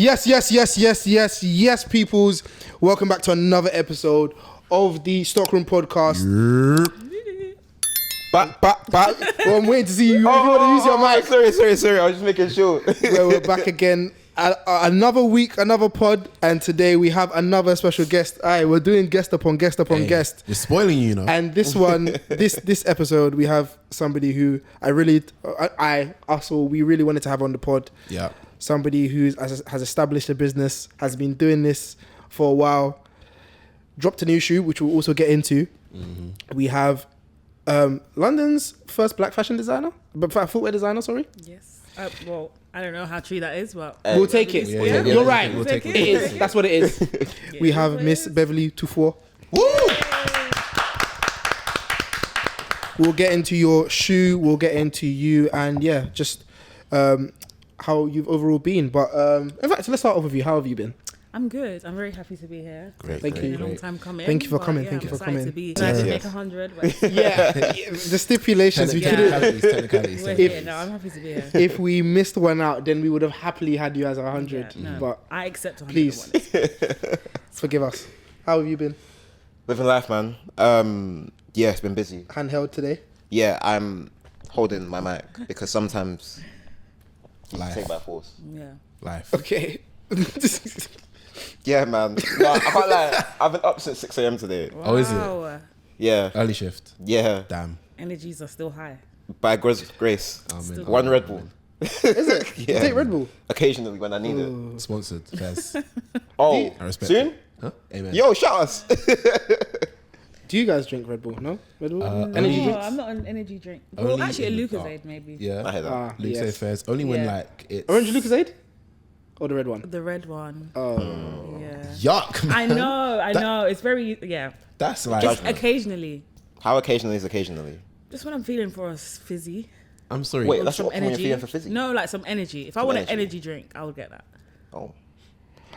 Yes, peoples. Welcome back to another episode of the Stockroom Podcast. Back. Well, I'm waiting to see you. If you want to use your mic. Sorry. I was just making sure. We're back again. Another week, another pod, and today we have another special guest. We're doing guest upon guest. You're spoiling you know. And this one, this episode, we have somebody who we really wanted to have on the pod. Yeah. Somebody who has established a business, has been doing this for a while, dropped a new shoe, which we'll also get into. Mm-hmm. We have London's first black fashion designer, footwear designer, sorry. Yes. Well, I don't know how true that is, but we'll take it. Yeah. You're right. We'll take it. It is. That's what it is. We have Miss Beverley Tofour. Woo! We'll get into your shoe. We'll get into you, and just how you've overall been. But in fact, let's start off with you. How have you been? I'm good. I'm very happy to be here. Great. Thank you. A long time coming. Thank you for coming. Yeah, Thank you for coming. To be excited to make 100. The stipulations we couldn't. Technicalities. I'm happy to be here. If we missed one out, then we would have happily had you as 100. Yeah, no, but I accept 100. please forgive us. How have you been? Living life, man. It's been busy. Handheld today. Yeah, I'm holding my mic because sometimes you Life. take by force. Yeah. Life. Okay. Yeah, man. No, I can't lie. I've been up since 6 a.m. today. Wow. Oh, is it? Yeah. Early shift. Yeah. Damn. Energies are still high. By grace. Amen. One Red Bull. Is it? Yeah. You take Red Bull? Occasionally when I need it. Sponsored. Fairs. Oh, I respect soon? it. Huh? Amen. Yo, shout us. Do you guys drink Red Bull? No? Red Bull? Energy Energy No, drinks? I'm not an energy drink. Only Well, actually, a in the dark. Lucozade maybe. Yeah. I heard that. Luke yes. Fairs. Only when Yeah. like it's Orange Lucozade? Or the red one? The red one. Oh. Yeah. yuck. Man. I know. It's very, That's like. Just occasionally. How occasionally is occasionally? Just when I'm feeling for a fizzy. I'm sorry. Wait, that's some what when you're energy. feeling for fizzy? No, like some energy. If I want an energy drink, I would get that. Oh.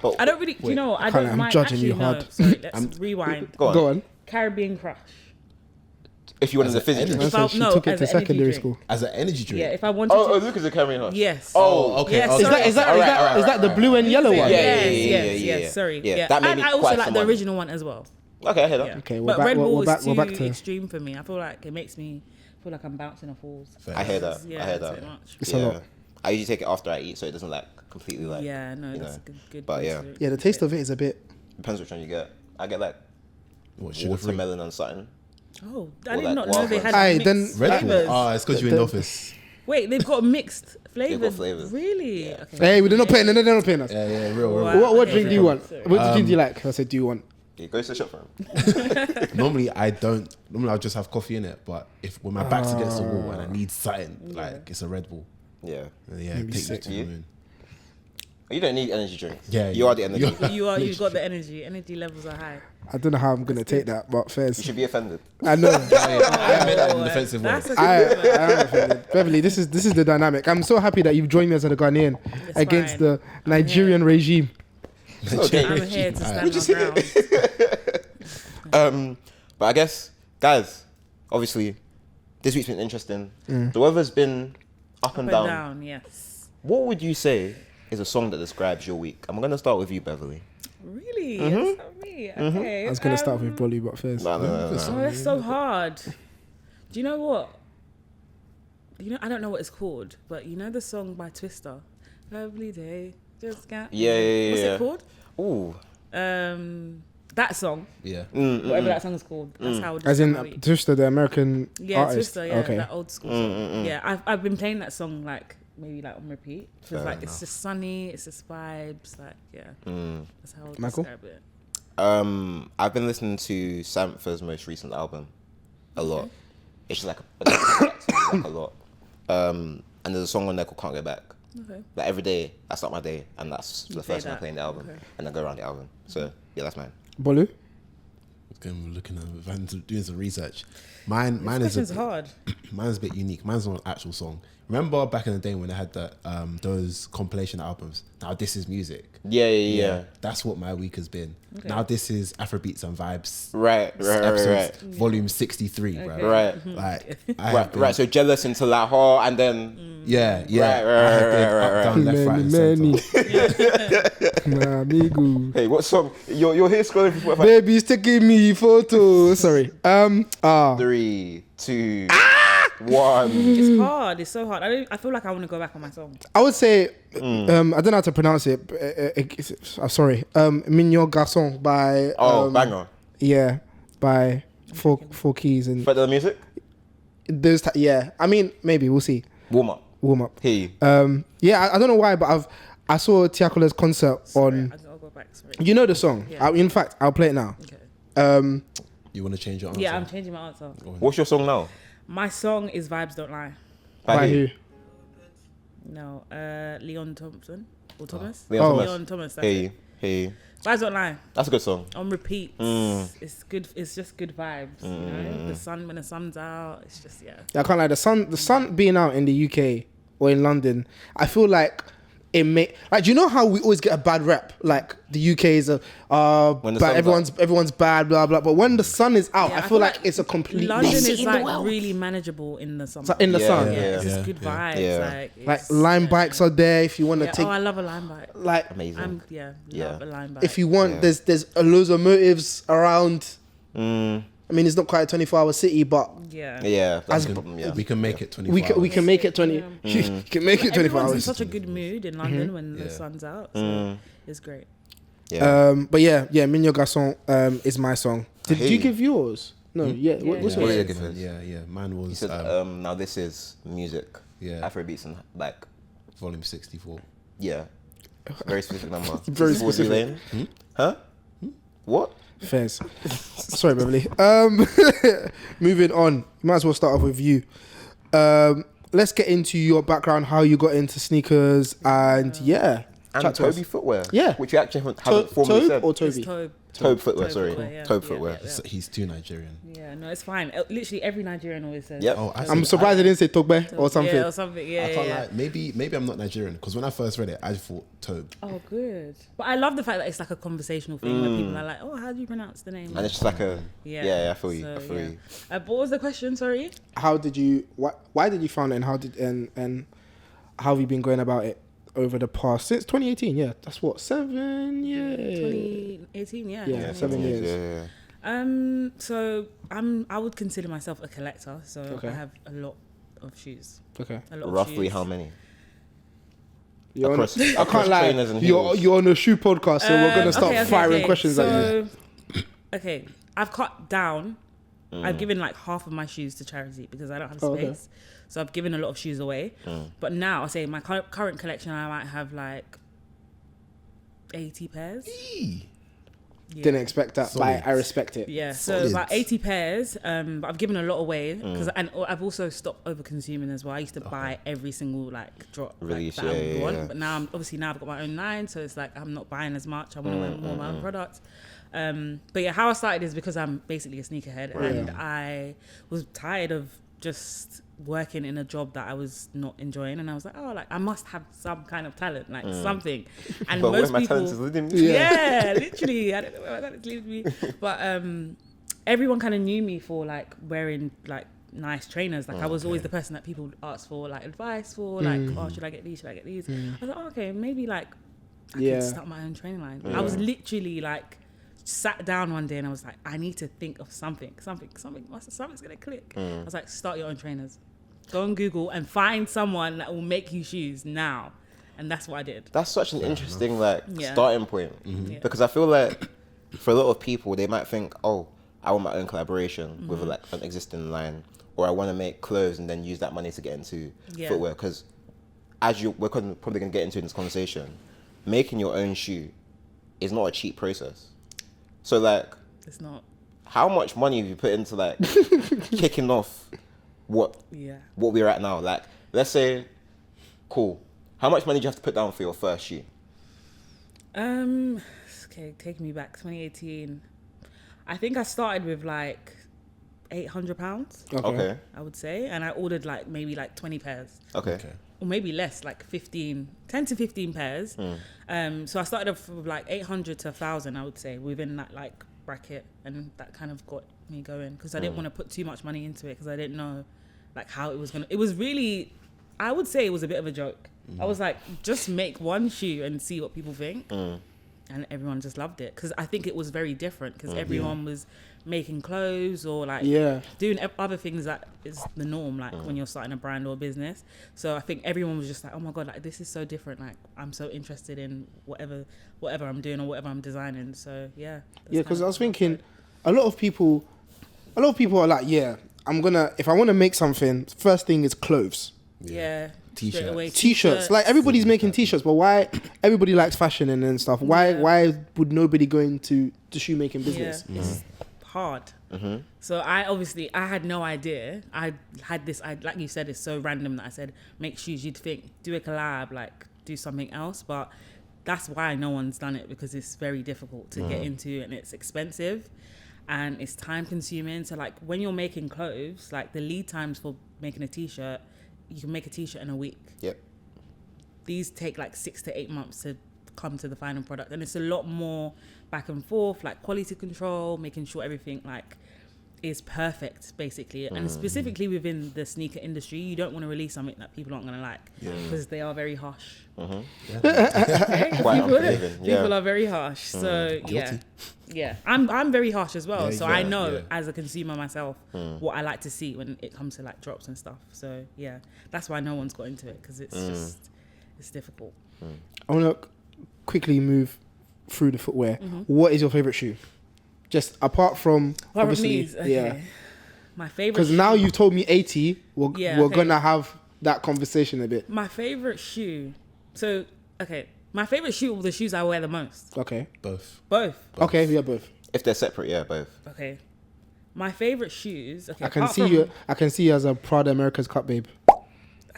But I don't really, do you know, I can't- don't I'm mind. judging Actually, you hard. No, sorry, let's rewind. Go on. Go on. Caribbean Crush. If you wanted As a an fizzy energy drink. If I- She no, took it as to an energy secondary drink. school. As an energy drink. Yeah, if I wanted Oh, to. Luke is a carrying us. Yes. Oh, okay. Yes, okay. sorry. Is that the blue and yellow one? Yeah. Yes, sorry. Yeah, Yeah. that made And me I also quite like the someone. original one as well. Okay, I hear that. Yeah. Okay, we're but back- Red Bull we're back- is we're too back to- extreme for me. I feel like it makes me feel like I'm bouncing off walls. Fair. I hear that. Yeah, I hear that. too much. It's a lot. I usually take it after I eat, so it doesn't like completely like. Yeah, no, you that's know. a good. But way yeah. to- Yeah, the taste of it is a bit... Depends which one you get. I get like What, sugar-free? watermelon and something. Oh, I Or did like not know they waffles. had Aye, mixed then- Red Bull. flavors. Oh, it's because you're in the office. Wait, they've got mixed flavors. flavors. Really? Yeah. Okay. Hey, they're not paying us. Yeah, real. Wow. What Okay, drink do you sorry. want? Sorry. What drink do you like? I said, do you want? Yeah, go to the shop for him. Normally I'll just have coffee in it, but if when my back's against the wall and I need something, like it's a Red Bull. Yeah. Yeah, Maybe it takes me sick. to the You? moon. You don't need energy drink. Yeah, You are the energy. You've got the energy. Energy levels are high. I don't know how I'm going to take that, but You fairs. should be offended. I know. I meant that in a defensive way. That's a I good one. am offended. Beverley, this is the dynamic. I'm so happy that you've joined me as a Ghanaian It's against fine. the Nigerian regime. Okay. I'm here to stand just my hit ground. But I guess, guys, obviously, this week's been interesting. The weather's been up and Up down. and down, yes. What would you say is a song that describes your week? I'm gonna start with you, Beverly. Really? It's not me. Okay. I was going to start with Bolu, but first. No. Oh, that's so hard. Do you know what? I don't know what it's called, but you know the song by Twister, "Lovely Day." Just got. Yeah. What's it called? Ooh. That song, Yeah. whatever that song is called. That's how. As in how it- Twister, the American Yeah, artist. Twister. Yeah, Okay. that old school song. Yeah, I've been playing that song like maybe like on repeat. Feels like it's just sunny. It's just vibes. Like that's how I would Michael? describe it. I've been listening to Sampha's most recent album a lot. It's just like a lot. And there's a song on there called "Can't Go Back." Okay. Like every day, I start my day, and that's the play first time I that. play the album, Okay. and I go around the album. So yeah, that's mine. Bolu? Looking at doing some research. Mine is Question's hard. Mine's a bit unique. Mine's not an actual song. Remember back in the day when they had those compilation albums? Now this is music. Yeah. That's what my week has been. Okay. Now this is Afrobeats and Vibes. Right. Episodes, Volume 63, bro. Okay. Right. Like, I have been- Right. So jealous into Lahore, and then Yeah. Right. I have been up, down, left, right, and Many. center. My amigo. Hey, what song? You're here scrolling for Spotify. Baby's taking me photos. Sorry. 3, 2, 1. It's hard. It's so hard. I feel like I want to go back on my song. I would say, I don't know how to pronounce it. I'm sorry. Mignon Garçon by. Banger. Yeah, by Four Keys and But the music? those. Yeah, I mean, maybe we'll see. Warm up. Hey. Yeah, I don't know why, but I saw Tiakola's concert on. I'll go back. Sorry. You know the song. Yeah. In fact, I'll play it now. Okay. You want to change your answer? Yeah, I'm changing my answer. What's your song now? My song is Vibes Don't Lie. By who? No, Leon Thompson or Thomas. Leon Thomas. Hey. Vibes Don't Lie. That's a good song. On repeat. It's good. It's just good vibes. You know, when the sun's out, it's just Yeah, I can't lie. The sun being out in the UK or in London, I feel like it may do you know how we always get a bad rep? Like the UK is bad, everyone's bad, blah blah. But when the sun is out, Yeah, I feel like it's a complete London is in the like world. really manageable in the summer. In the sun. It's just good vibes. Yeah. Like lime bikes are there if you want to take. Oh, I love a lime bike. Like Amazing. Love a lime bike. if you want, there's loads of motives around. I mean, it's not quite a 24-hour city, but Yeah, that's the problem. Yeah. We can make it 24 we can make it 20. You can make it 24 Everyone's in hours. such a good mood in London when the sun's out. So it's great. Yeah. But yeah, Mignon Garçon is my song. Did you give yours? No, what's What yours? did you give us? Yeah. Mine He was said, now this is music. Yeah. Afrobeats and like, volume 64. yeah. Very specific number. Very 64 specific. Lane. Huh? What? Fairs. Sorry, Beverly. Moving on. Might as well start off with you. Let's get into your background, how you got into sneakers, and And chat to us. Tobe Footwear. Yeah. Which you actually haven't formally Tobe said. or It's Toby? Tobe. Tobe Footwear, sorry. yeah. Tobe Yeah, Footwear. yeah. He's too Nigerian. Yeah, no, it's fine. Literally every Nigerian always says. Yep. Oh, I'm surprised I didn't say Tobe or something. Yeah, or something. Yeah, I can't yeah. lie. Maybe I'm not Nigerian because when I first read it, I thought Tobe. Oh, good. But I love the fact that it's like a conversational thing where people are like, "Oh, how do you pronounce the name?" And it's just like a, yeah, I feel you. So, I feel you. What was the question? Sorry. How did you? Why did you found it? And how have you been going about it over the past since 2018? Yeah, that's what 7 years. 2018. Yeah. Yeah, 7 years. Yeah. So I would consider myself a collector. So Okay. I have a lot of shoes. Okay. A lot of Roughly shoes. how many? You're on, Across- I across can't lie. trainers and heels. You're on a shoe podcast, so we're gonna start firing questions at you. Okay, I've cut down. I've given like half of my shoes to charity because I don't have space. Oh, okay. So I've given a lot of shoes away. But now I say my current collection, I might have like 80 pairs. Yeah. Didn't expect that, Solid. but I respect it. Yeah, so Solid. about 80 pairs, but I've given a lot away and I've also stopped over consuming as well. I used to buy every single like drop Release, that I would want, yeah. but now I've got my own line, so it's like I'm not buying as much. I want to wear more of my own products. But yeah, how I started is because I'm basically a sneakerhead, and I was tired of just working in a job that I was not enjoying, and I was like, oh, like I must have some kind of talent, like something. And But where most my people, talent is leading me. yeah, literally, I don't know where that is leading me. But everyone kind of knew me for like wearing like nice trainers. Like I was always the person that people asked for like advice for, like, oh, should I get these? Should I get these? I was like, oh, okay, maybe like I can start my own training line. I was literally like sat down one day and I was like, I need to think of something's gonna click. I was like, start your own trainers. Go on Google and find someone that will make you shoes now. And that's what I did. That's such an interesting like Yeah. starting point Yeah. because I feel like for a lot of people they might think, oh, I want my own collaboration with like an existing line, or I want to make clothes and then use that money to get into footwear. Because we're probably going to get into in this conversation, making your own shoe is not a cheap process. So like, It's not. how much money have you put into like kicking off what we're at now? Like, let's say, cool. How much money do you have to put down for your first shoe? Okay, take me back 2018. I think I started with like £800, Okay. I would say, and I ordered like maybe like 20 pairs. Okay. Or maybe less, like 10 to 15 pairs. So I started off with like 800 to 1,000, I would say, within that like bracket, and that kind of got me going because I didn't want to put too much money into it because I didn't know like how it was gonna. It was really, I would say, it was a bit of a joke. I was like, just make one shoe and see what people think. and everyone just loved it because I think it was very different because everyone was making clothes or like doing other things that is the norm, like when you're starting a brand or a business. So I think everyone was just like, oh my God, like this is so different. Like I'm so interested in whatever I'm doing or whatever I'm designing. So yeah. Because I was thinking a lot of people are like, if I want to make something, first thing is clothes. Yeah. T-shirts. Like everybody's making T-shirts, but why everybody likes fashion and stuff? Why would nobody go into the shoemaking business? It's hard. So I had no idea. I had this, like you said, it's so random that I said make shoes. You'd think do a collab, like do something else, but that's why no one's done it, because it's very difficult to get into and it's expensive and it's time consuming. So like when you're making clothes, like the lead times for making a T-shirt, you can make a T-shirt in a week. Yep. These take like 6 to 8 months to come to the final product, and it's a lot more back and forth, like quality control, making sure everything like is perfect, basically. And specifically within the sneaker industry, you don't want to release something that people aren't going to like because they are very harsh. People are very harsh. So yeah, I'm very harsh as well. So I know as a consumer myself what I like to see when it comes to like drops and stuff. So yeah, that's why no one's got into it, because it's just it's difficult. I want to quickly move through the footwear. What is your favorite shoe? Just apart from obviously, my favorite. Because now you've told me 80, we're gonna have that conversation a bit. My favorite shoe. So my favorite shoe are the shoes I wear the most. Okay. Both. Okay, yeah, both. If they're separate, both. Okay. My favorite shoes. Okay. I can see you as a proud America's Cup babe.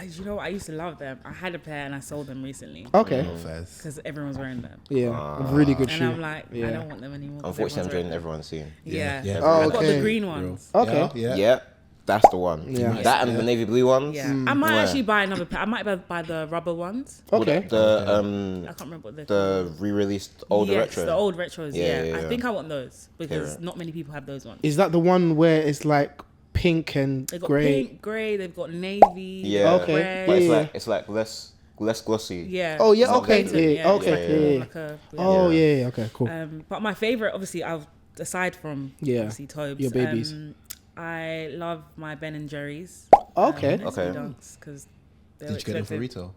You know, I used to love them. I had a pair and I sold them recently. Okay. Because everyone's wearing them. Yeah, really good shoe. And I'm like, I don't want them anymore. Unfortunately, I'm joining everyone soon. Yeah. Oh, I got the green ones. Okay. Yeah. That's the one. Yeah. That and the navy blue ones. Yeah. I might actually buy another pair. I might buy the rubber ones. Okay. I can't remember what they're called. The re-released older retro. The old retros. Yeah. I think I want those because not many people have those ones. Is that the one where it's like pink and They've got grey? pink, grey. They've got navy. Yeah. Okay. Red. But it's like less glossy. Yeah. Oh yeah. It's not Okay. blatant. Yeah. Okay. Like Oh yeah. Okay. Cool. But my favorite, obviously, aside from obviously Tobe's, your babies. I love my Ben and Jerry's. Okay. Dunks, because Did you get them for retail?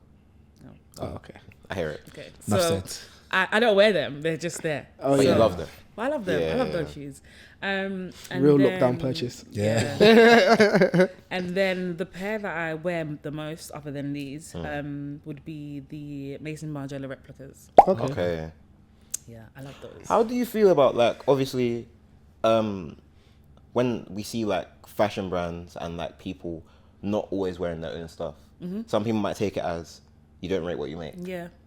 No. Oh, okay. I hear it. Okay. Enough So said. I don't wear them. They're just there. Oh But yeah. you love them. Well, I love them. I love Yeah. those shoes. And Real then, lockdown purchase. Yeah. And then the pair that I wear the most, other than these, would be the Mason Margiela replicas. Okay. Yeah, I love those. How do you feel about, like, obviously, when we see like fashion brands and like people not always wearing their own stuff, some people might take it as you don't rate what you make,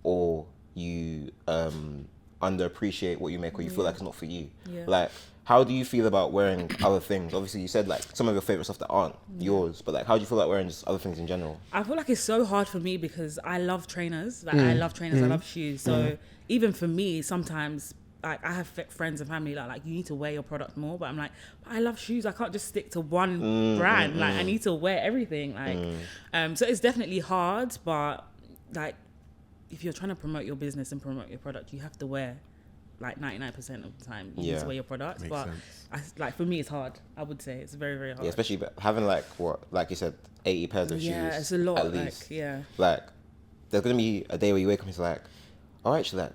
or you underappreciate what you make, or you feel like it's not for you. Like, how do you feel about wearing other things? Obviously, you said like some of your favorite stuff that aren't yours, but like, how do you feel like wearing just other things in general? I feel like it's so hard for me because I love trainers. Like I love trainers. I love shoes. So even for me, sometimes like I have friends and family like you need to wear your product more, but I'm like, I love shoes. I can't just stick to one brand. Like I need to wear everything. Like, so it's definitely hard, but like if you're trying to promote your business and promote your product, you have to wear like 99% of the time you need to wear your products. Makes sense. Like for me, it's hard. I would say it's very, very hard. Yeah, especially having like you said, 80 pairs of shoes. Yeah, it's a lot. At least. Like there's gonna be a day where you wake up and it's like, all right, Shalak.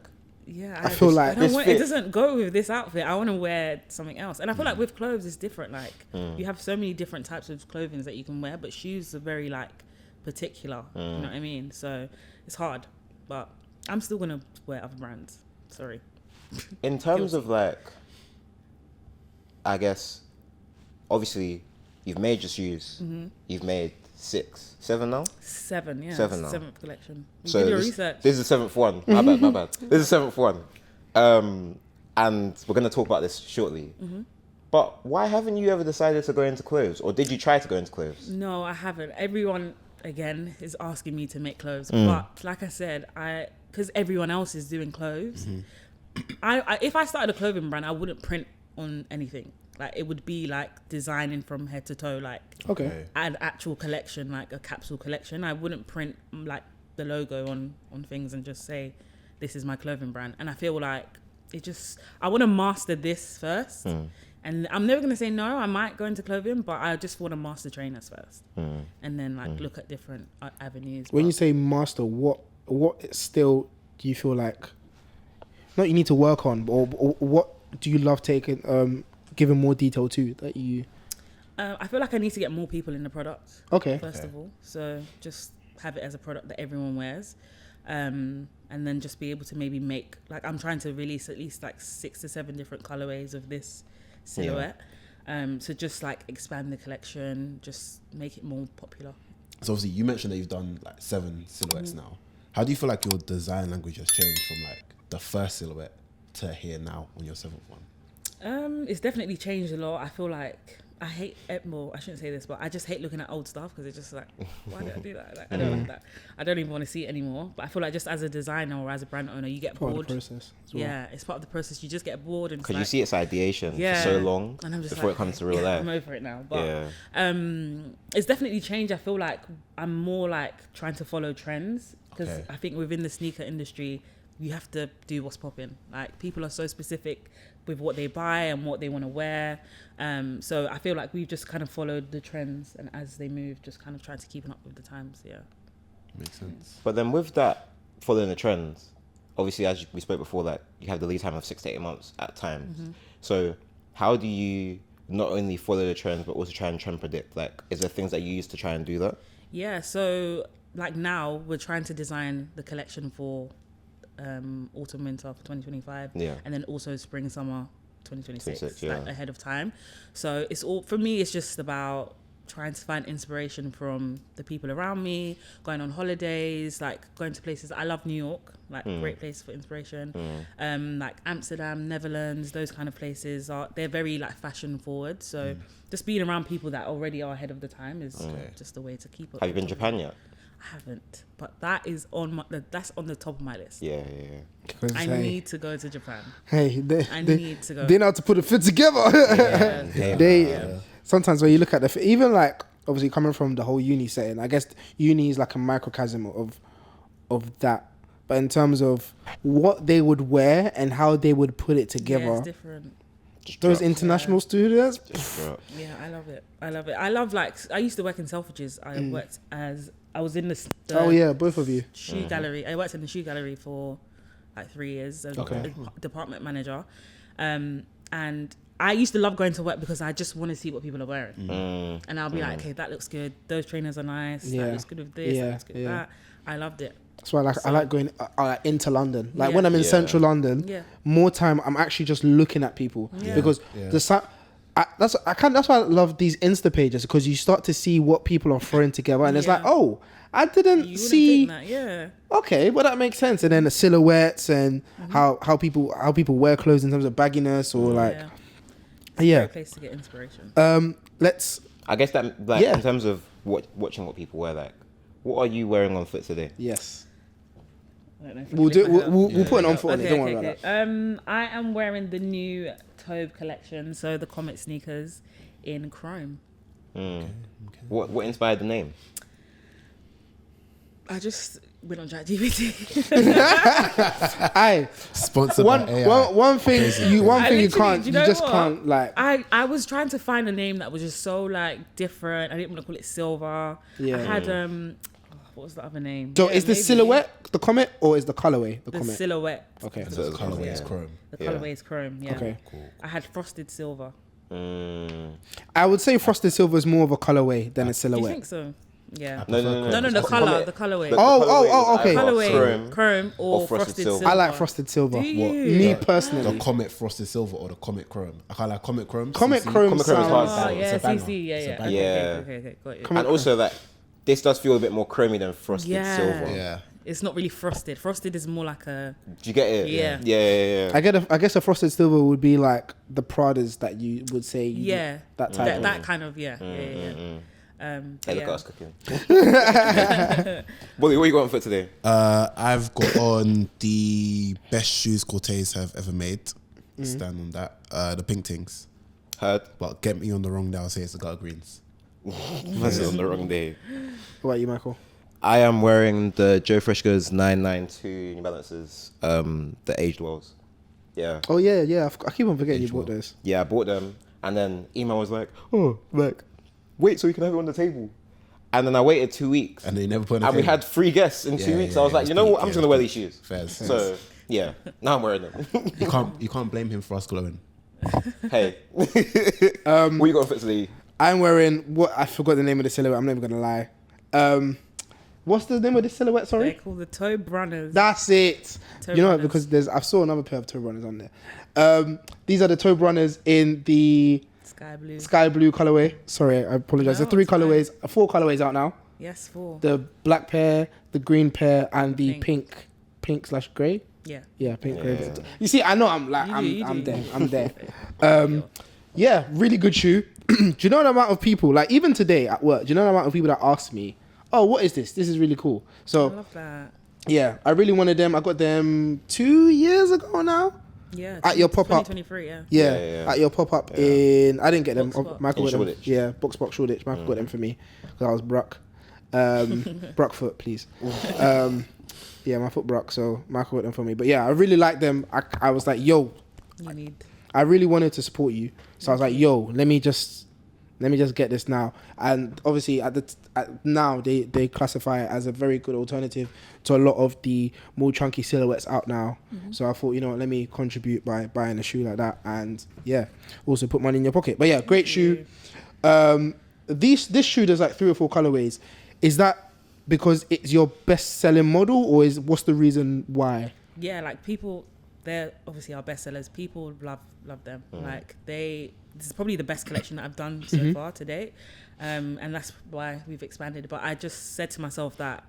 Yeah, I feel like it doesn't go with this outfit. I want to wear something else. And I feel like with clothes, it's different. Like you have so many different types of clothing that you can wear, but shoes are very like particular. You know what I mean? So it's hard, but I'm still gonna wear other brands. Sorry. In terms of like, I guess, obviously, you've made your shoes. You've made 6, 7 now. 7, yeah. 7 now. 7th collection. So did your research. This is the 7th one. My bad. This is the 7th one. And we're gonna talk about this shortly. But why haven't you ever decided to go into clothes, or did you try to go into clothes? No, I haven't. Everyone again is asking me to make clothes, but like I said, because everyone else is doing clothes. I if I started a clothing brand, I wouldn't print on anything. Like it would be like designing from head to toe, like an actual collection, like a capsule collection. I wouldn't print like the logo on things and just say this is my clothing brand. And I feel like I want to master this first. And I'm never going to say no. I might go into clothing, but I just want to master trainers first. And then like look at different avenues. When you say master, what still do you feel like, not you need to work on, or what do you love taking, giving more detail to that you... I feel like I need to get more people in the product. Okay. First of all. So just have it as a product that everyone wears. And then just be able to maybe make, like, I'm trying to release at least like 6 to 7 different colorways of this silhouette. So just like expand the collection, just make it more popular. So obviously you mentioned that you've done like 7 silhouettes now. How do you feel like your design language has changed from like the first silhouette to here now on your 7th one? It's definitely changed a lot. I feel like I shouldn't say this, but I just hate looking at old stuff because it's just like, why did I do that? Like, I don't like that. I don't even want to see it anymore. But I feel like just as a designer or as a brand owner, you get bored. Part of the process as well. Yeah, it's part of the process. You just get bored. And Because you see its ideation for so long and I'm just before like, it comes to real life. I'm over it now. But it's definitely changed. I feel like I'm more like trying to follow trends because I think within the sneaker industry, you have to do what's popping. Like, people are so specific with what they buy and what they want to wear. So I feel like we've just kind of followed the trends, and as they move, just kind of tried to keep up with the times. Yeah. Makes sense. But then with that, following the trends, obviously, as we spoke before, like, you have the lead time of 6 to 8 months at times. So how do you not only follow the trends, but also try and trend predict? Like, is there things that you use to try and do that? Yeah. So like now we're trying to design the collection for autumn winter for 2025, and then also spring summer 2026, like ahead of time. So it's all, for me, it's just about trying to find inspiration from the people around me, going on holidays, like going to places. I love New York, like great place for inspiration. Like Amsterdam, Netherlands, those kind of places they're very like fashion forward. So just being around people that already are ahead of the time is just a way to keep up. Have you been to Japan yet? I haven't, but that is that's on the top of my list. Yeah. I need to go to Japan. Hey, I need to go. They know how to put a fit together. Sometimes when you look at the fit, even like obviously coming from the whole uni setting, I guess uni is like a microcosm of that. But in terms of what they would wear and how they would put it together, it's different. Those international students. Yeah, I love it. I love, like, I used to work in Selfridges. I was in the both of you. Shoe gallery. I worked in the shoe gallery for like 3 years as a department manager. And I used to love going to work because I just want to see what people are wearing. And I'll be like, okay, that looks good. Those trainers are nice. That looks good with this. That looks good with that. I loved it. That's why I like going into London. Like when I'm in central London, more time I'm actually just looking at people because that's why I love these Insta pages, because you start to see what people are throwing together, and it's like, oh, I didn't see that. Okay, well that makes sense. And then the silhouettes and how people wear clothes in terms of bagginess or it's a great place to get inspiration. I guess that in terms of watching what people wear, like, what are you wearing on foot today? Yes. We'll put it on foot. Don't worry about that. I am wearing the new Tobe collection, so the Comet sneakers in chrome. What inspired the name? I just went on ChatGPT. Sponsored by AI. One thing you can't like. I was trying to find a name that was just so like different. I didn't want to call it silver. I had what was the other name? So is the silhouette the Comet, or is the colorway the Comet? Silhouette. Okay. So the colorway is chrome. The colorway is chrome. Yeah. Okay. Cool. I had frosted silver. I would say frosted silver is more of a colorway than a silhouette. Do you think so? Yeah. No. The colorway. Okay. Colorway, chrome or frosted silver. I like frosted silver. Do you? Me personally. The Comet frosted silver or the Comet chrome. I can't like Comet chrome. Comet chrome sounds. CC. Yeah. Okay, got it. And also that this does feel a bit more chromy than frosted silver. Yeah. It's not really frosted. Frosted is more like a... Do you get it? Yeah. I guess a frosted silver would be like the Pradas that you would say. That type. That kind of, yeah. Hey, look at us cooking. Bolu, what you got on foot today? I've got on the best shoes Cortez have ever made. Stand on that. The pink things. Heard. But get me on the wrong day, I'll say it's the gutter greens. That's on the wrong day. What about you, Michael? I am wearing the Joe Freshgoods 992 New Balances, the aged wells. Yeah. Oh yeah. I keep on forgetting you H-well. bought those. Yeah, I bought them, and then Eman was like, "Oh, like, wait so we can have it on the table." And then I waited 2 weeks, And they never put it on the and we table. had 3 guests in 2 Yeah, weeks. yeah, I was it like, was you know peak, what? I'm yeah, just gonna wear these shoes. Fairs. So yeah, now I'm wearing them. You can't blame him for us glowing. Hey, what you got fit today? I'm wearing what I forgot the name of the silhouette. I'm never gonna lie. What's the name of the silhouette? They're Sorry. called the Tobe Runners. That's it. Tobe You know what? Runners. Because I saw another pair of Tobe Runners on there. These are the Tobe Runners in the Sky blue. sky blue colorway. Sorry, I apologize. No, The 3 it's fine. colorways, 4 colorways out now. Yes, 4. The black pair, the green pair, and the Pink. pink/grey. Yeah. Yeah, pink grey. Yeah. You see, I know I'm like You I'm do. there. I'm there. Yeah, really good shoe. Do you know the amount of people, like even today at work, do you know the amount of people that ask me, "Oh, what is this? This is really cool." I So love that. yeah, I really wanted them. I got them 2 years ago now. Yeah. At your pop-up. 2023, yeah. Yeah. At your pop-up in, I didn't get them. Box Box. Michael got In them. Shoreditch. Yeah, Box Shoreditch. Michael got them for me because I was Brock. Brockfoot, please. Yeah, my foot broke, so Michael got them for me. But yeah, I really like them. I was like, yo, You need. I really wanted to support you, so I was like, yo, let me just get this now. And obviously, now they classify it as a very good alternative to a lot of the more chunky silhouettes out now. So I thought, you know what, let me contribute by buying a shoe like that, and yeah, also put money in your pocket. But yeah, great shoe. This shoe does like 3 or 4 colorways. Is that because it's your best selling model, or what's the reason why? Yeah, like people, they're obviously our best sellers. People love them. Like this is probably the best collection that I've done so far to date. And that's why we've expanded. But I just said to myself that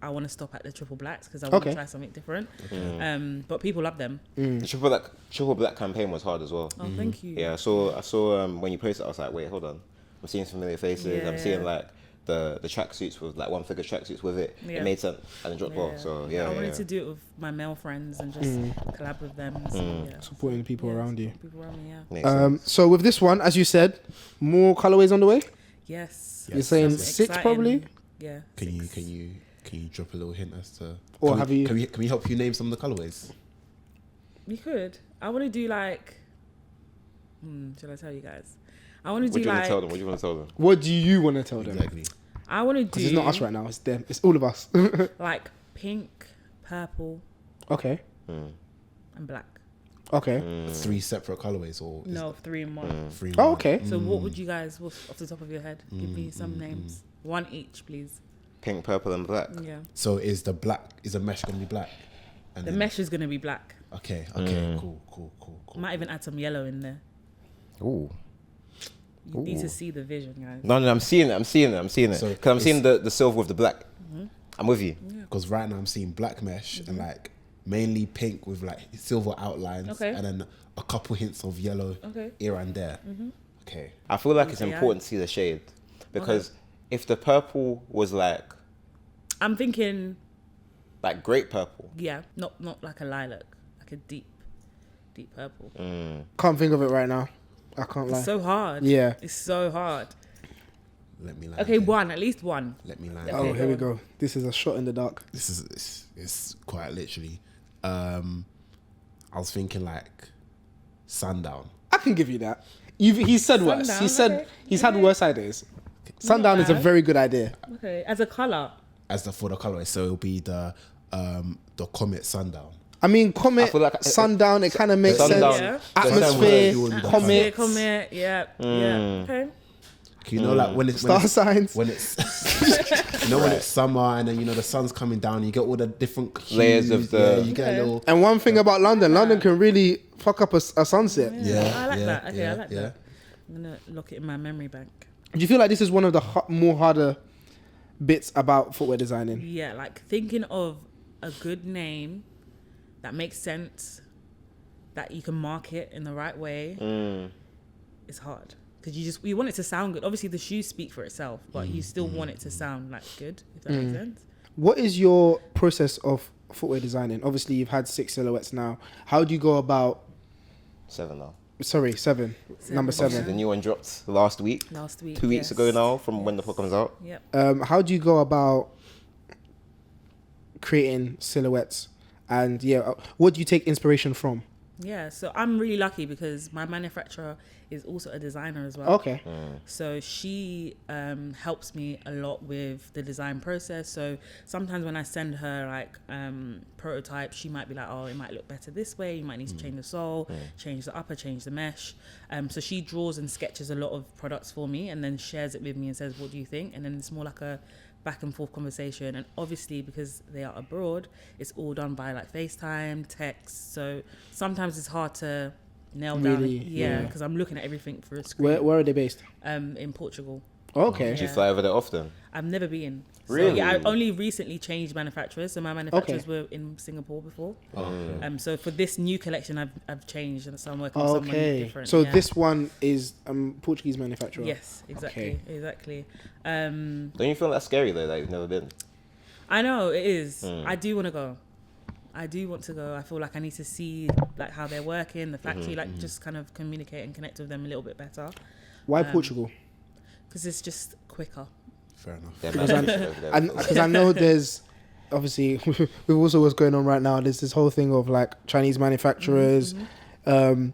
I want to stop at the triple blacks because I want to try something different. But people love them. The triple black campaign was hard as well. Oh, thank you. Yeah, I saw when you posted it, I was like, wait, hold on. I'm seeing some familiar faces. I'm seeing like the tracksuits with like one figure tracksuits with it. Yeah. It made sense and it dropped well. So yeah, I wanted to do it with my male friends and just collab with them. So, yeah. Supporting the people around you. People around me, yeah. Makes sense. So with this one, as you said, more colorways on the way. Yes. You're saying Some 6 exciting- probably. Yeah. Can 6. you drop a little hint as to? Or can have we, you- Can we help you name some of the colorways? We could. I want to do like. Shall I tell you guys? I want to What do do you want like. to tell them? What do you want to tell them? What do you want to tell them? Exactly. I want to Because do. it's not us right now. It's them. It's all of us. Like pink, purple, Okay. and black. Okay. 3 separate colorways, or is No, 3 in 1. 3 in Oh, one? okay. So what would you guys, off the top of your head, give me some names? 1 each, please. Pink, purple, and black. Yeah. So is the mesh gonna be black? And The then- mesh is gonna be black. Okay. Cool. Might even add some yellow in there. Ooh. You need to see the vision, guys. No, I'm seeing it. So Because I'm seeing the silver with the black. I'm with you. Because right now I'm seeing black mesh and like mainly pink with like silver outlines, Okay. and then a couple hints of yellow here and there. Okay. I feel like it's Okay, important to see the shade. Because if the purple was like I'm thinking, grape purple. yeah, not like a lilac, like a deep purple. Can't think of it right now. I can't lie. It's so hard. Yeah. It's so hard. Let me land. Okay, here. at least one. Let me land. Oh, here. here we go. This is a shot in the dark. This is it's quite literally. I was thinking like sundown. I can give you that. He's said worse. Sundown, He said okay. he's had worse ideas. Sundown is a bad. very good idea. Okay, as a color. As for the colorway, so it'll be the Comet Sundown. I mean, Comet, I feel like Sundown, it kind of makes Sundown. sense. Yeah. Atmosphere, Sundown. Comet, Comet, yeah. Okay. You know, like when it's star signs. when it's when it's summer and then the sun's coming down, you get all the different hues, Layers of the- you get a little And one thing about London can really fuck up a sunset. I like that. Okay, I like yeah. that. I'm gonna lock it in my memory bank. Do you feel like this is one of the more harder bits about footwear designing? Yeah, like thinking of a good name that makes sense, that you can market in the right way, is hard. Because you want it to sound good. Obviously, the shoes speak for itself, but you still want it to sound like good, if that makes sense. What is your process of footwear designing? Obviously, you've had 6 silhouettes now. How do you go about... 7 now. Sorry, 7. Number Obviously, 7. the new one dropped last week. 2 weeks. 2 weeks ago now, from when the pod comes out. Yep. How do you go about creating silhouettes, and what do you take inspiration from? Yeah, so I'm really lucky because my manufacturer is also a designer as well. Okay. So she helps me a lot with the design process. So sometimes when I send her like prototypes, she might be like, oh, it might look better this way. You might need to change the sole, change the upper, change the mesh. So she draws and sketches a lot of products for me and then shares it with me and says, what do you think? And then it's more like a back and forth conversation. And obviously because they are abroad, it's all done by like FaceTime, text. So sometimes it's hard to nail down. Yeah, because I'm looking at everything through a screen. Where are they based? In Portugal. Okay. Do you fly over there often? I've never been. Really? So, yeah, I only recently changed manufacturers. So my manufacturers were in Singapore before. So for this new collection, I've changed, and so I'm working with someone different. So this one is Portuguese manufacturer. Yes, exactly, exactly. Don't you feel that scary though? That you've never been? I know it is. I do want to go. I feel like I need to see like how they're working, the factory, just kind of communicate and connect with them a little bit better. Why Portugal? Because it's just quicker. Fair enough. Because I know there's obviously with also what's going on right now. There's this whole thing of like Chinese manufacturers. Well,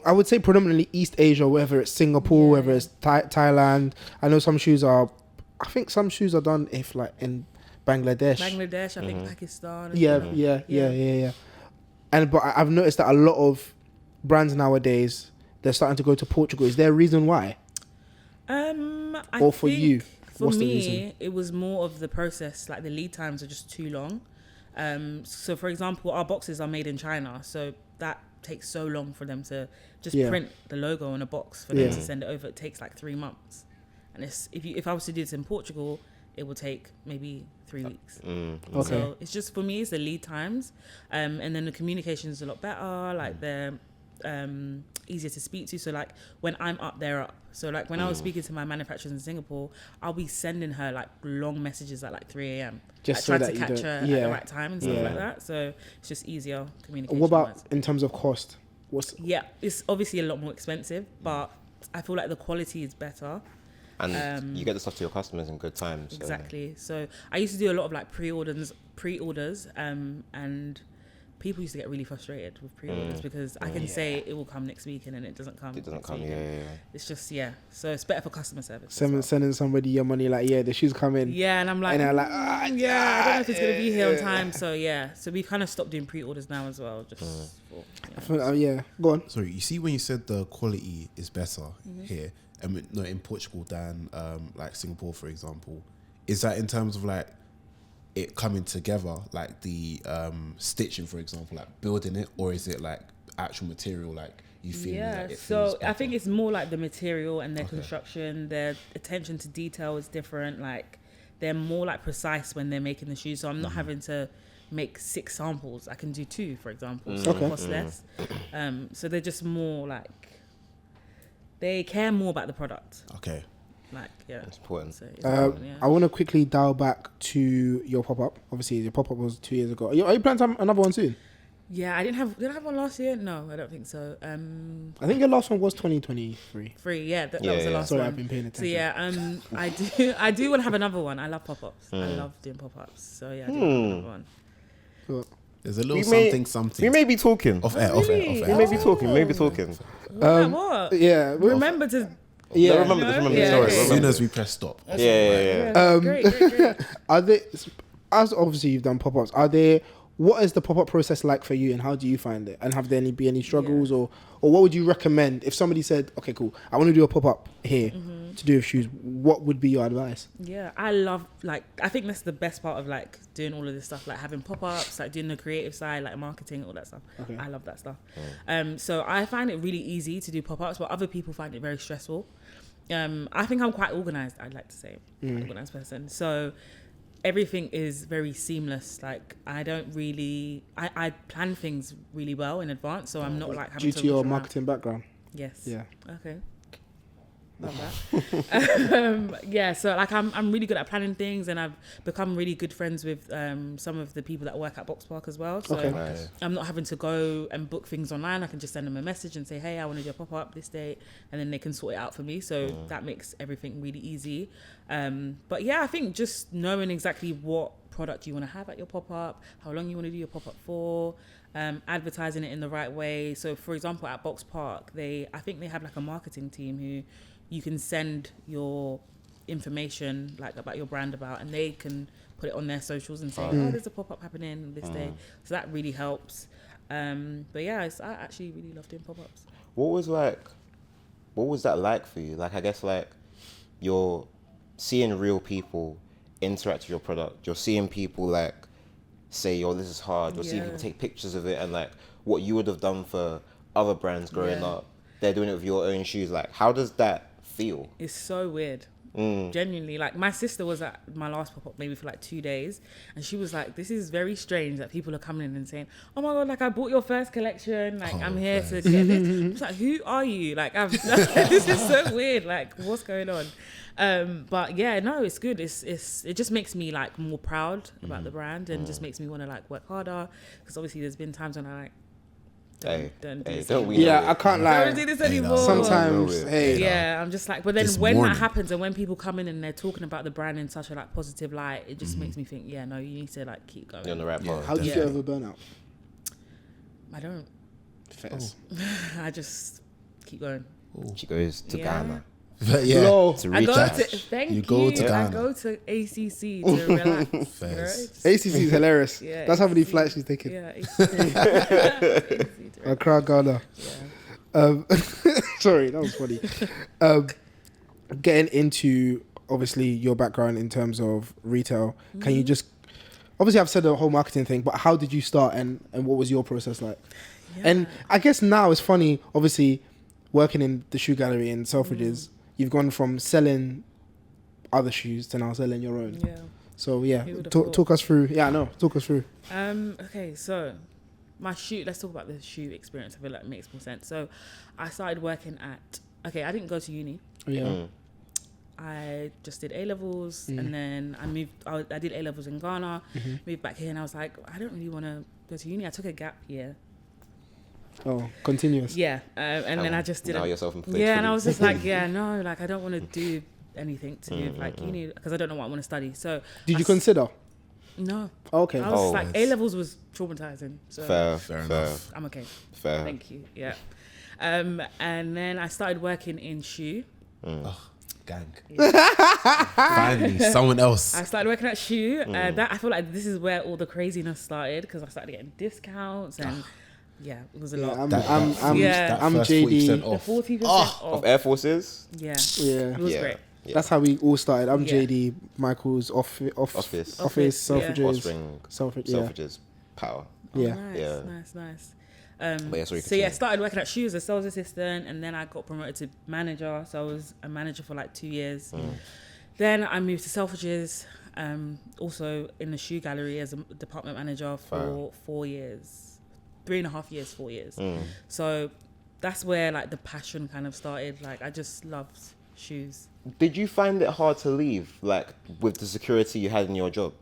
I would say predominantly East Asia, whether it's Singapore, whether it's Thailand. I know some shoes are. I think some shoes are done in Bangladesh. I think Pakistan. Yeah. But I've noticed that a lot of brands nowadays they're starting to go to Portugal. Is there a reason why? For you? For me, it was more of the process. Like the lead times are just too long. So for example, our boxes are made in China, so that takes so long for them to just print the logo on a box for them to send it over. It takes like 3 months, and if I was to do this in Portugal, it would take maybe 3 weeks. Okay. So it's just for me, it's the lead times, and then the communication is a lot better. Like they're easier to speak to. So like when I'm up, they're up. So like when I was speaking to my manufacturers in Singapore, I'll be sending her like long messages at like 3 a.m. Just so trying that to catch her at the right time and stuff like that. So it's just easier communication. What about in terms of cost? It's obviously a lot more expensive, but I feel like the quality is better. And you get the stuff to your customers in good time. So. Exactly. So I used to do a lot of like pre-orders, and people used to get really frustrated with pre-orders because I can say it will come next week and then it doesn't come. It's just so it's better for customer service. Sending somebody your money like the shoes come in. Yeah, and I'm like, and they're like, I don't know if it's gonna be here on time. So so we kind of stopped doing pre-orders now as well. Just go on. Sorry, you see when you said the quality is better here, and in Portugal than like Singapore, for example, is that in terms of like it coming together, like the stitching, for example, like building it, or is it like actual material, like you feel like it feels better? I think it's more like the material and their construction, their attention to detail is different. Like they're more like precise when they're making the shoes. So I'm not having to make 6 samples. I can do 2, for example, so it costs less. So they're just more like, they care more about the product. Okay. Like, it's important. So I want to quickly dial back to your pop-up. Obviously, your pop-up was 2 years ago. Are you planning to have another one soon? Yeah, did I have one last year? No, I don't think so. I think your last one was 2023. That was the last one. Sorry, I've been paying attention. So I do want to have another one. I love pop-ups. I love doing pop-ups. So I do want another one. Cool. There's a little something. We may be talking. Off air. We may be talking. What? Yeah. Remember to... Yeah, remember this. Sorry, as soon as we press stop. Great. Are they, as obviously you've done pop-ups, what is the pop-up process like for you and how do you find it? And have there been any struggles or what would you recommend if somebody said, okay, cool, I want to do a pop-up here to do with shoes, what would be your advice? Yeah, I think that's the best part of like doing all of this stuff, like having pop-ups, like doing the creative side, like marketing, all that stuff. Okay. I love that stuff. So I find it really easy to do pop-ups, but other people find it very stressful. I think I'm quite organized, I'd like to say, organized person. So everything is very seamless. Like I don't really, I plan things really well in advance, so I'm not like having to your marketing background. Yes. Yeah. Okay. Love that. Yeah, so like I'm really good at planning things, and I've become really good friends with some of the people that work at Box Park as well. So Okay. Nice. I'm not having to go and book things online. I can just send them a message and say, hey, I want to do a pop-up this date, and then they can sort it out for me. So that makes everything really easy. But yeah, I think just knowing exactly what product you want to have at your pop-up, how long you want to do your pop-up for, advertising it in the right way. So for example, at Box Park, I think they have like a marketing team who you can send your information like about your brand about, and they can put it on their socials and say, oh, there's a pop-up happening this day. So that really helps. But yeah, I actually really love doing pop-ups. What was that like for you? Like, I guess like you're seeing real people interact with your product. You're seeing people like say, yo, this is hard. You're seeing people take pictures of it, and like what you would have done for other brands growing up, they're doing it with your own shoes. Like, how does that feel? It's so weird. Genuinely, like my sister was at my last pop-up maybe for like 2 days, and she was like, this is very strange that people are coming in and saying, oh my god, like I bought your first collection, like I'm here to get this. I was like, who are you? Like this is so weird, like what's going on? But yeah, no, it's good. It just makes me like more proud about the brand, and just makes me want to like work harder, because obviously there's been times when I like don't do this anymore. Yeah, I can't lie. Don't do this anymore. Sometimes, Yeah, I'm just like, but then This when morning. that happens, and when people come in and they're talking about the brand in such a like positive light, it just makes me think, yeah, no, you need to like keep going. You're on the right path. How did you get over burnout? I don't. Fairs. I just keep going. She goes to Yeah. Ghana But yeah, Lol. to I go recharge. to thank You you. go to I Ghana. go to ACC to relax. You know? Fairs. Just- ACC is hilarious. Yeah, That's how many ACC. flights she's taking. Yeah, ACC. Accra, Ghana. Yeah. Sorry, that was funny. Getting into obviously your background in terms of retail, can you just obviously I've said the whole marketing thing, but how did you start, and what was your process like? And I guess now it's funny, obviously working in the shoe gallery in Selfridges, you've gone from selling other shoes to now selling your own. Yeah. So yeah, Who would've talk us through. Yeah, no, talk us through. Okay, so let's talk about the shoe experience. I feel like it makes more sense. So I started working I didn't go to uni. Yeah. I just did A-levels, and then I did A-levels in Ghana, moved back here, and I was like, I don't really want to go to uni. I took a gap year. Oh, continuous. Yeah. And then I just did now you're self-employed. Yeah, and fully. I was just like, yeah, no, like I don't want to do anything to do with like uni, because I don't know what I want to study. So Did you consider? No. Okay. I was Oh, like, A-levels was traumatizing. So Fair enough. I'm okay. Fair. Thank you. Yeah. And then I started working in shoe. Gang. Finally, someone else. I started working at shoe. That I feel like this is where all the craziness started, because I started getting discounts, and yeah, it was a Yeah, lot. I'm Yeah. I'm first JD. 40% The off. 40% Of off. Air Forces. Yeah. Yeah. It was Yeah. great. Yeah. That's how we all started. I'm Yeah. JD, Michael's office, Office. Selfridges, Offspring. Selfridges, yeah. Selfridges. Power. Oh, Yeah. nice, Yeah. nice. But yeah, sorry, So yeah, continue. started working at shoes as a sales assistant, and then I got promoted to manager. So I was a manager for like 2 years. Then I moved to Selfridges, also in the shoe gallery as a department manager for 4 years, 3.5 years, 4 years. So that's where like the passion kind of started. Like I just loved shoes. Did you find it hard to leave, like with the security you had in your job?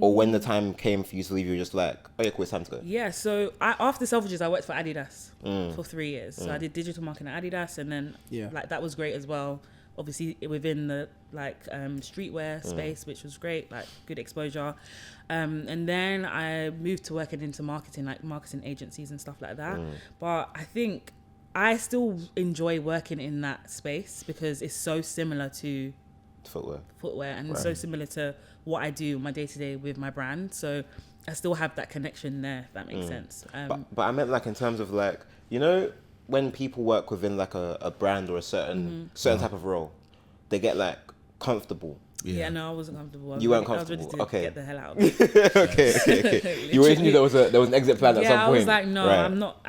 Or when the time came for you to leave, you were just like, oh yeah, cool, it's time to go. Yeah, so after Selfridges, I worked for Adidas for 3 years. So I did digital marketing at Adidas, and then like that was great as well. Obviously within the like streetwear space, which was great, like good exposure. And then I moved to working into marketing, like marketing agencies and stuff like that. But I think I still enjoy working in that space because it's so similar to Footwear. and it's so similar to what I do my day-to-day with my brand. So I still have that connection there, if that makes sense. But I meant like in terms of like, you know, when people work within like a brand or a certain type of role, they get like comfortable. Yeah, no, I wasn't comfortable. You weren't I was ready comfortable. to Okay. get the hell out of it. okay. You always knew there was an exit plan at some point. Yeah, I was like, no, Right. I'm not.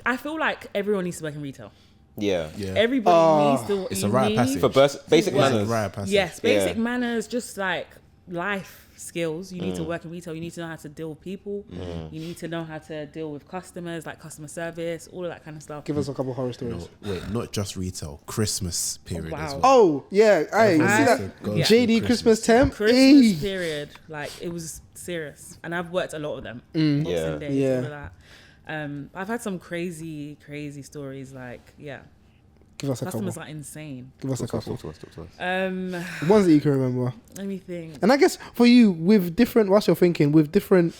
I feel like everyone needs to work in retail. Yeah. Everybody needs to. It's you a rite of need passage. For basic Work. manners. Right, passage. Yes, basic Yeah. manners, just like life skills. You need to work in retail. You need to know how to deal with people. You need to know how to deal with customers, like customer service, all of that kind of stuff. Give us a couple horror stories. No, wait, not just retail. Christmas period as well. Oh yeah, you see that JD Christmas temp? Christmas period, like it was serious, and I've worked a lot of them. Boxing Days, all of that. I've had some crazy stories. Like, Give us a customers couple. are insane. Give us a couple. Talk to us. Ones that you can remember. Let me think. And I guess for you, with different, whilst you're thinking, with different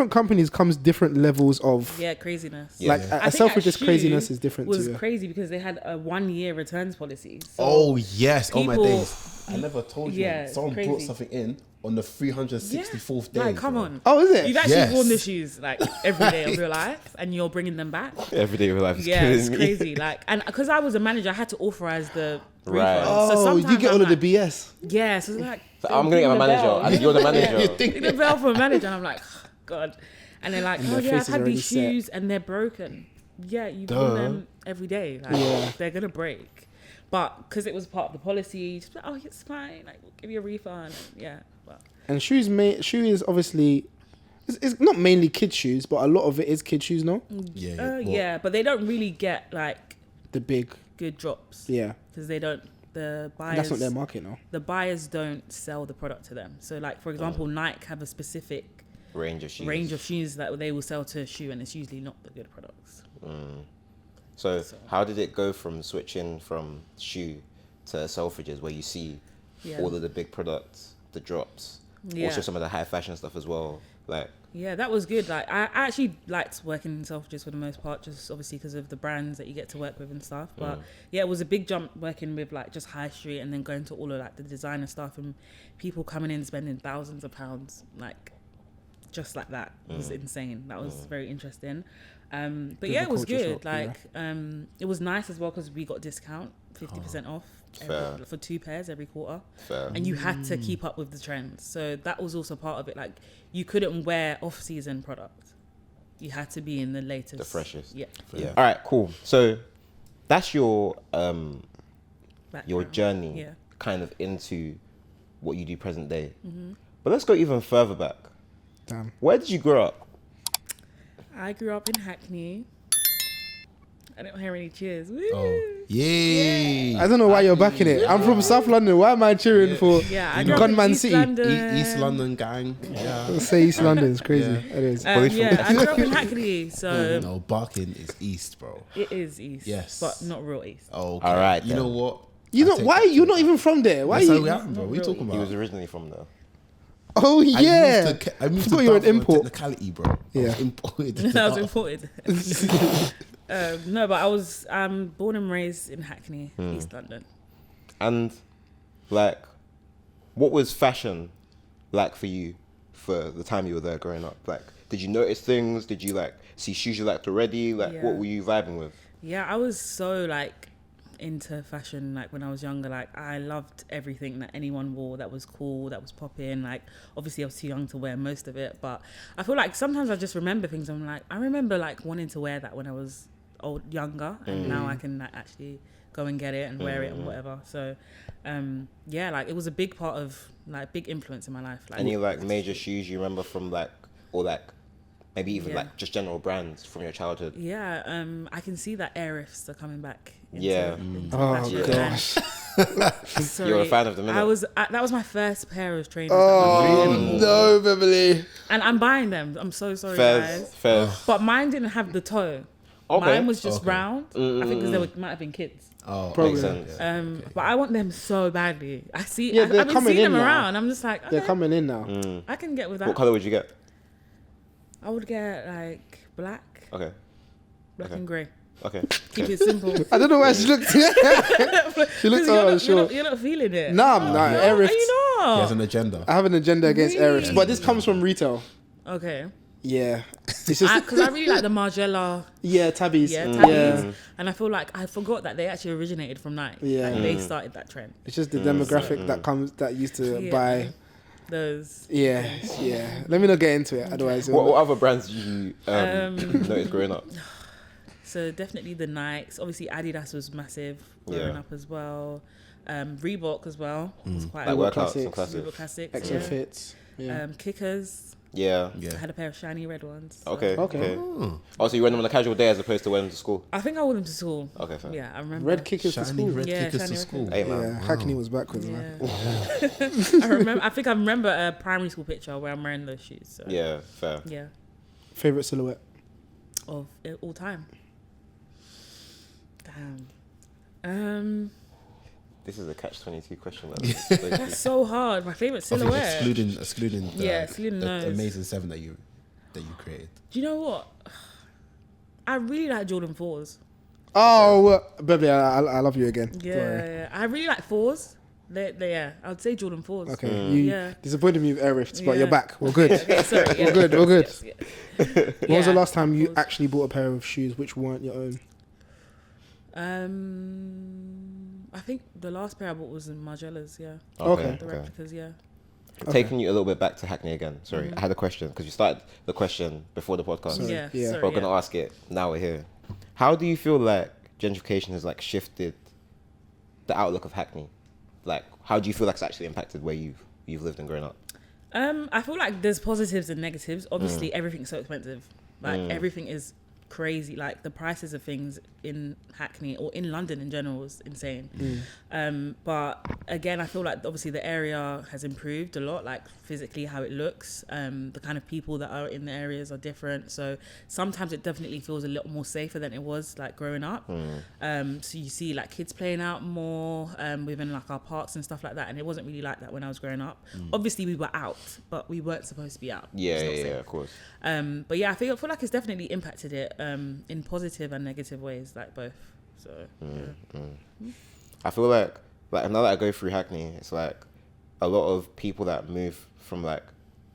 companies comes different levels of craziness. like a selfridges craziness is different. Was too. crazy because they had a 1-year returns policy. So Oh yes! Oh my people- days! I never told you. Yeah, it's Someone brought crazy. something in on the 364th day. Like, come bro. on. Oh, is it? You've actually Yes. worn the shoes like every day of your life, and you're bringing them back. Every day of life is Yeah, killing it's me. crazy. Like, and because I was a manager, I had to authorize the Right. refunds. Oh, so sometimes you get all I'm of the like, BS. Yeah, so it's like So I'm gonna get my ring the manager. bell. And you're the manager. Ring the bell for a manager, and I'm like, oh, God. And they're like, And oh their yeah, I've faces had already these set. shoes and they're broken. Yeah, you Duh. wear them every day. Like, Yeah. they're gonna break. But because it was part of the policy, just like, oh, it's fine. Like, we'll give you a refund. Yeah. Well, And shoe is obviously it's not mainly kid shoes, but a lot of it is kid shoes. No, yeah, but they don't really get like the big good drops yeah. because they don't. The buyers. That's not their market, no. The buyers don't sell the product to them. So, like for example, Nike have a specific Range of shoes that they will sell to a shoe, and it's usually not the good products. So how did it go from switching from shoe to Selfridges, where you see all of the big products, the drops, also some of the high fashion stuff as well? Like, yeah, that was good. Like, I actually liked working in Selfridges for the most part, just obviously because of the brands that you get to work with and stuff. But yeah, it was a big jump working with like just high street and then going to all of like the designer stuff and people coming in spending thousands of pounds, like just like that. It was insane. That was very interesting. But yeah, it was good. Like, it was nice as well because we got discount, 50% off for 2 pairs every quarter. fair. And you had to keep up with the trends. So that was also part of it. Like, you couldn't wear off-season product. You had to be in the latest. The freshest. Yeah. Yeah. All right, cool. So that's your Background. journey Yeah. kind of into what you do present day. But let's go even further back. Damn. Where did you grow up? I grew up in Hackney. I don't hear any cheers. Woo. Oh, yay! I don't know why you're backing it. I'm from South London. Why am I cheering for Yeah, I grew up in Gunman East City? London. East London gang. Yeah. Say East London. It's crazy. Yeah. It is. Yeah, I grew up in Hackney, so No, Barking is east, bro. it is east. Yes. But not real east. Oh, All right, You then. know what? You I know take why? that You're too. not even from there. Why That's how you? we happen, bro. What are you talking He about? was originally from there. Oh yeah. I moved Forgot to you're an Dublin on import. technicality, bro. Yeah. I was imported. to I was Dublin. imported. No, but I was born and raised in Hackney, East London. And like, what was fashion like for you for the time you were there growing up? Like, did you notice things? Did you like see shoes you liked already? Like, Yeah. what were you vibing with? Yeah, I was so like into fashion. Like when I was younger, like I loved everything that anyone wore that was cool, that was popping. Like obviously I was too young to wear most of it, but I feel like sometimes I just remember things. I'm like, I remember like wanting to wear that when I was younger, and now I can like, actually go and get it and wear it and whatever. So yeah, like it was a big part of like big influence in my life. Like Any like major shoes you remember from like, or like maybe even Yeah. like just general brands from your childhood? yeah, I can see that Tariffs are coming back. Yeah. Into Oh fashion. gosh. Sorry, You're a fan of them, innit? that was my first pair of trainers. Oh no, Beverley. And I'm buying them. I'm so sorry, Fairs, guys. fairs. But mine didn't have the toe. Okay. Mine was just Okay. round. I think because might have been kids. Oh, Probably. Makes sense. But I want them so badly. I see. Yeah, I've they're been coming seeing in them now. around. I'm just like, They're okay, coming in now. I can get with that. What color would you get? I would get like black, Okay. black and grey. Okay. Keep it simple. I don't know why she looked. She looked so unsure. You're not feeling it. Nah, I'm not. Air Are Rifts. you He not? has an agenda. I have an agenda against Air Rifts, but this comes from retail. Okay. Yeah, it's just Because I really like the Margiela. yeah, tabbies. Yeah, Yeah, tabbies. And I feel like I forgot that they actually originated from Nike. Yeah. And they started that trend. it's just the demographic that used to Yeah. buy. Those. Yeah, yeah. Let me not get into it, otherwise. What other brands did you notice growing up? So definitely the Nikes. Obviously Adidas was massive growing Yeah. up as well. Reebok as well was quite Like a workouts classics. and classics. Reebok classics. Extra yeah. fits. Kickers. Yeah. I had a pair of shiny red ones. So. Okay. Oh. Oh, so you wear them on a casual day as opposed to wearing them to school? I think I wore them to school. Okay, fair. Yeah, I remember. Red kickers to Shiny school. red Yeah, kickers shiny to red school. Hey, man. Yeah, Hackney was backwards, man. Yeah. I remember a primary school picture where I'm wearing those shoes. So. Yeah, fair. Yeah. Favorite silhouette? Of all time. Damn. This is a catch-22 question. That's so hard. My favorite I think silhouette. excluding excluding the those. Amazing 7 that you created. Do you know what? I really like Jordan 4s. Oh, Beverley, I love you again. Yeah. I really like 4s. They I would say Jordan 4s. Okay, you Yeah. disappointed me with air rifts, but Yeah. you're back. We're good. Okay, sorry. Yeah. We're good. Yes, yes. When was the last time you 4s. actually bought a pair of shoes which weren't your own? I think the last pair I bought was in Margiela's, yeah. Okay. The replicas, yeah. Taking you a little bit back to Hackney again. Sorry, I had a question because you started the question before the podcast. Sorry. Yeah. Yeah. Sorry, But we're gonna ask it now. We're here. How do you feel like gentrification has like shifted the outlook of Hackney? Like, how do you feel like it's actually impacted where you've lived and grown up? I feel like there's positives and negatives. Obviously, everything's so expensive. Like everything is crazy. Like the prices of things in Hackney or in London in general is insane. But again, I feel like obviously the area has improved a lot, like physically how it looks. The kind of people that are in the areas are different. So sometimes it definitely feels a little more safer than it was like growing up. So you see like kids playing out more within like our parks and stuff like that. And it wasn't really like that when I was growing up. Obviously we were out, but we weren't supposed to be out. Yeah, It's not yeah, safe. of course. But yeah, I feel like it's definitely impacted it in positive and negative ways, like both. So yeah. I feel like now that I go through Hackney, it's like a lot of people that move from like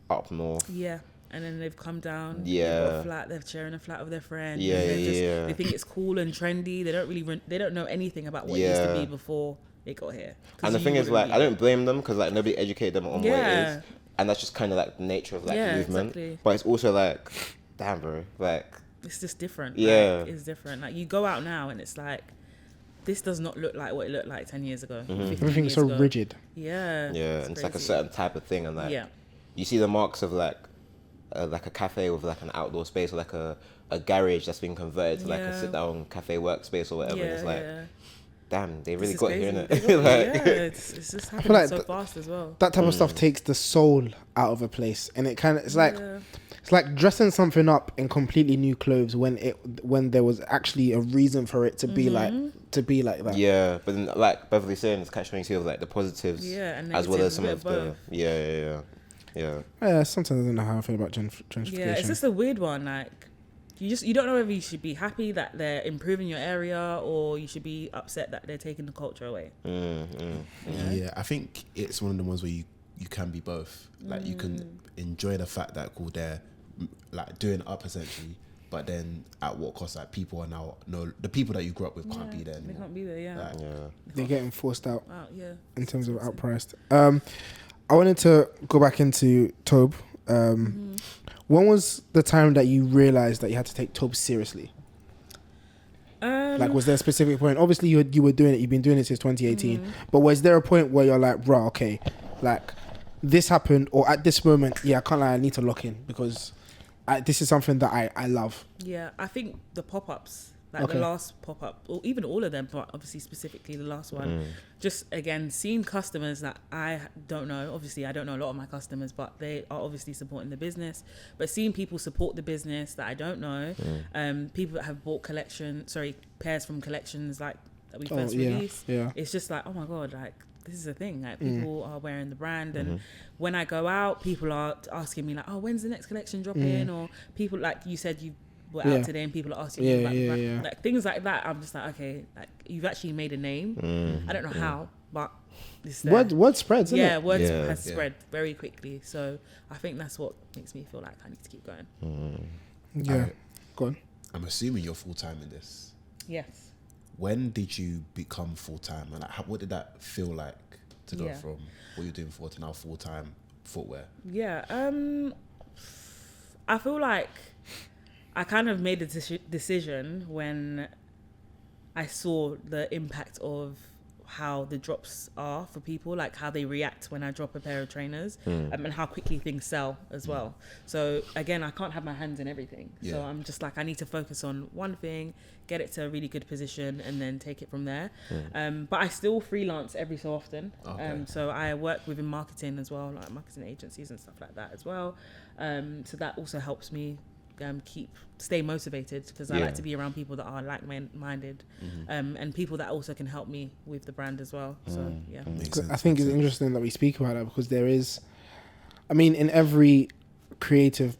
up north. Yeah. And then they've come down. Yeah. They've got a flat. They're sharing a flat with their friend. Yeah, and yeah. They think it's cool and trendy. They don't really. They don't know anything about what it used to be before they got here. 'Cause And the you thing is, wouldn't like, be. I don't blame them because like nobody educated them on what it Yeah. is, and that's just kind of like the nature of like Yeah, movement. exactly. But it's also like, damn, bro, like. It's just different. Yeah. Like, it's different. Like you go out now and it's like, this does not look like what it looked like 10 years ago. 15 Everything's years so ago. rigid. Yeah. Yeah, and it's like a crazy. certain type of thing, and like Yeah. you see the marks of like a cafe with like an outdoor space or like a garage that's been converted to like a Yeah. sit down cafe workspace or whatever. Yeah, and it's like, yeah. damn, they really This is got here, crazy. innit? They got here, Like- yeah, it's just happening like so th- fast as well. That type of stuff takes the soul out of a place, and it kind of it's like Yeah. it's like dressing something up in completely new clothes when there was actually a reason for it to be like that. Yeah, but then like Beverly saying, it's catch-22 of like the positives, Yeah, and as well as negatives, some a of bit of the both. yeah. Sometimes I don't know how I feel about gentrification. Yeah, it's just a weird one. Like, you don't know whether you should be happy that they're improving your area or you should be upset that they're taking the culture away. Yeah, I think it's one of the ones where you can be both. Like you can enjoy the fact that they're like doing it up essentially, but then at what cost? Like people are now the people that you grew up with can't be there They anymore. can't be there. Yeah. Like, They're getting forced out Wow. Yeah. in terms of outpriced. I wanted to go back into Tobe. When was the time that you realized that you had to take Tobe seriously? Like, was there a specific point? Obviously, you were doing it. You've been doing it since 2018. But was there a point where you're like, bro, okay, like this happened, or at this moment, yeah, I can't lie, I need to lock in because this is something that I love. Yeah, I think the pop-ups, like Okay. the last pop-up, or even all of them, but obviously specifically the last one, just again, seeing customers that I don't know, obviously I don't know a lot of my customers, but they are obviously supporting the business, but seeing people support the business that I don't know, people that have bought pairs from collections like that we first released, it's just like, oh my God, like this is a thing, like people are wearing the brand, and when I go out, people are asking me like, oh, when's the next collection dropping, or people, like you said, you were out today and people are asking me about the brand. Like things like that, I'm just like, okay, like you've actually made a name. I don't know how, but it's there. Word spreads, isn't it? Word Yeah. has spread very quickly, so I think that's what makes me feel like I need to keep going. Yeah. Go on. I'm assuming you're full time in this. Yes. When did you become full time, and like, what did that feel like to go Yeah. from what you're doing before to now full time footwear? Yeah. I feel like I kind of made a decision when I saw the impact of how the drops are for people, like how they react when I drop a pair of trainers, and how quickly things sell as well. So again, I can't have my hands in everything. So I'm just like, I need to focus on one thing, get it to a really good position, and then take it from there. But I still freelance every so often. So I work within marketing as well, like marketing agencies and stuff like that as well. So that also helps me stay motivated, because I like to be around people that are like-minded, and people that also can help me with the brand as well. So I think it's interesting that we speak about that, because there is, I mean, in every creative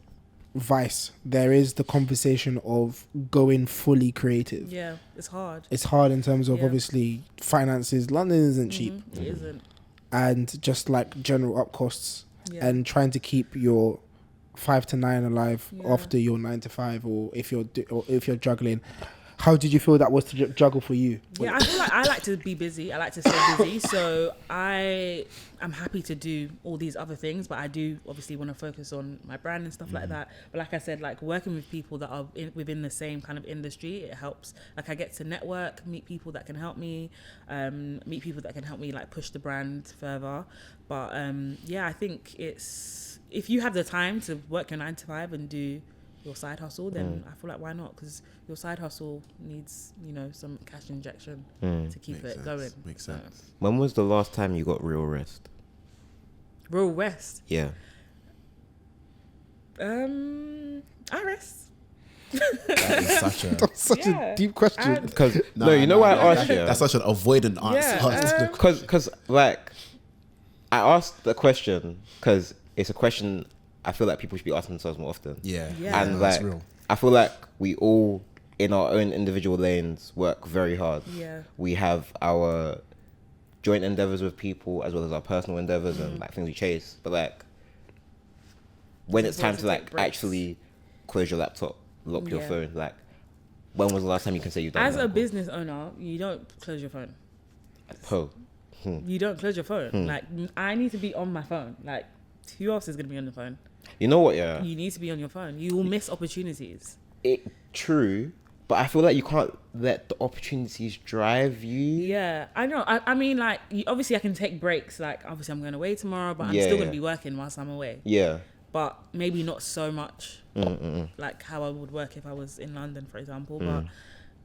vice, there is the conversation of going fully creative. Yeah, it's hard. It's hard in terms of obviously finances. London isn't cheap. It isn't. And just like general up costs, and trying to keep your 5 to 9 alive after your 9 to 5, or if you're juggling. How did you feel that was to juggle for you? Yeah, I feel like I like to be busy. I like to stay busy. So I'm happy to do all these other things, but I do obviously want to focus on my brand and stuff like that. But like I said, like working with people that are within the same kind of industry, it helps. Like I get to network, meet people that can help me, like push the brand further. But I think if you have the time to work your 9 to 5 and do your side hustle, then I feel like why not? Because your side hustle needs, some cash injection to keep it going. Makes sense. When was the last time you got real rest? Real rest? Yeah. I rest. That is such a deep question. Because you know why I asked you? That's such an avoidant answer. Because like I asked the question because it's a question I feel like people should be asking themselves more often. And like real. I feel like we all in our own individual lanes work very hard. We have our joint endeavors with people as well as our personal endeavors and like things we chase. But like when it's time to like actually close your laptop, lock your phone, like when was the last time you can say you've done as that? a business owner, you don't close your phone. You don't close your phone. Like I need to be on my phone. Like who else is going to be on the phone? You know what? Yeah, you need to be on your phone. You will miss opportunities. True, but I feel like you can't let the opportunities drive you. Yeah, I know. I mean, like, obviously I can take breaks. Like, obviously I'm going away tomorrow, but I'm still going to be working whilst I'm away. Yeah. But maybe not so much like how I would work if I was in London, for example. But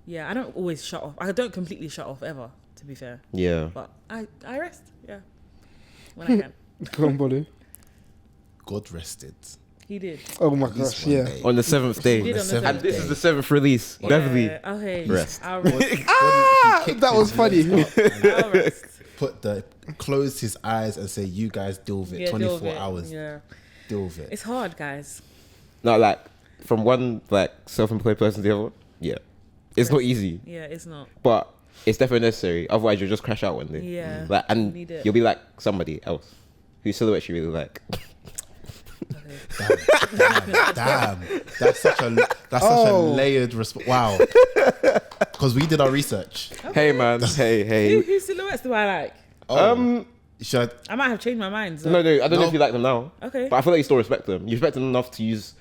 yeah, I don't always shut off. I don't completely shut off ever, to be fair. Yeah. But I rest, when I can. Come on, Bolu. God rested. He did. Oh my gosh, day. On the 7th day. He did on the 7th And this day. is the 7th release. Beverley. Okay. Rest. I'll rest. That was funny. I'll rest. Closed his eyes and say, "You guys deal with it. Yeah, 24 deal with it. hours. Yeah. Deal with it." It's hard, guys. No, like from one like self-employed person to the other. Yeah. It's not easy. Yeah, it's not. But it's definitely necessary. Otherwise you'll just crash out one day. Yeah. Like and Need it. you'll be like somebody else whose silhouette you really like. Damn. That's such a layered response. Wow. Because we did our research. Hey man. Hey. Whose silhouettes do I like? Should I might have changed my mind. So. No, I don't know if you like them now. Okay. But I feel like you still respect them. You respect them enough to use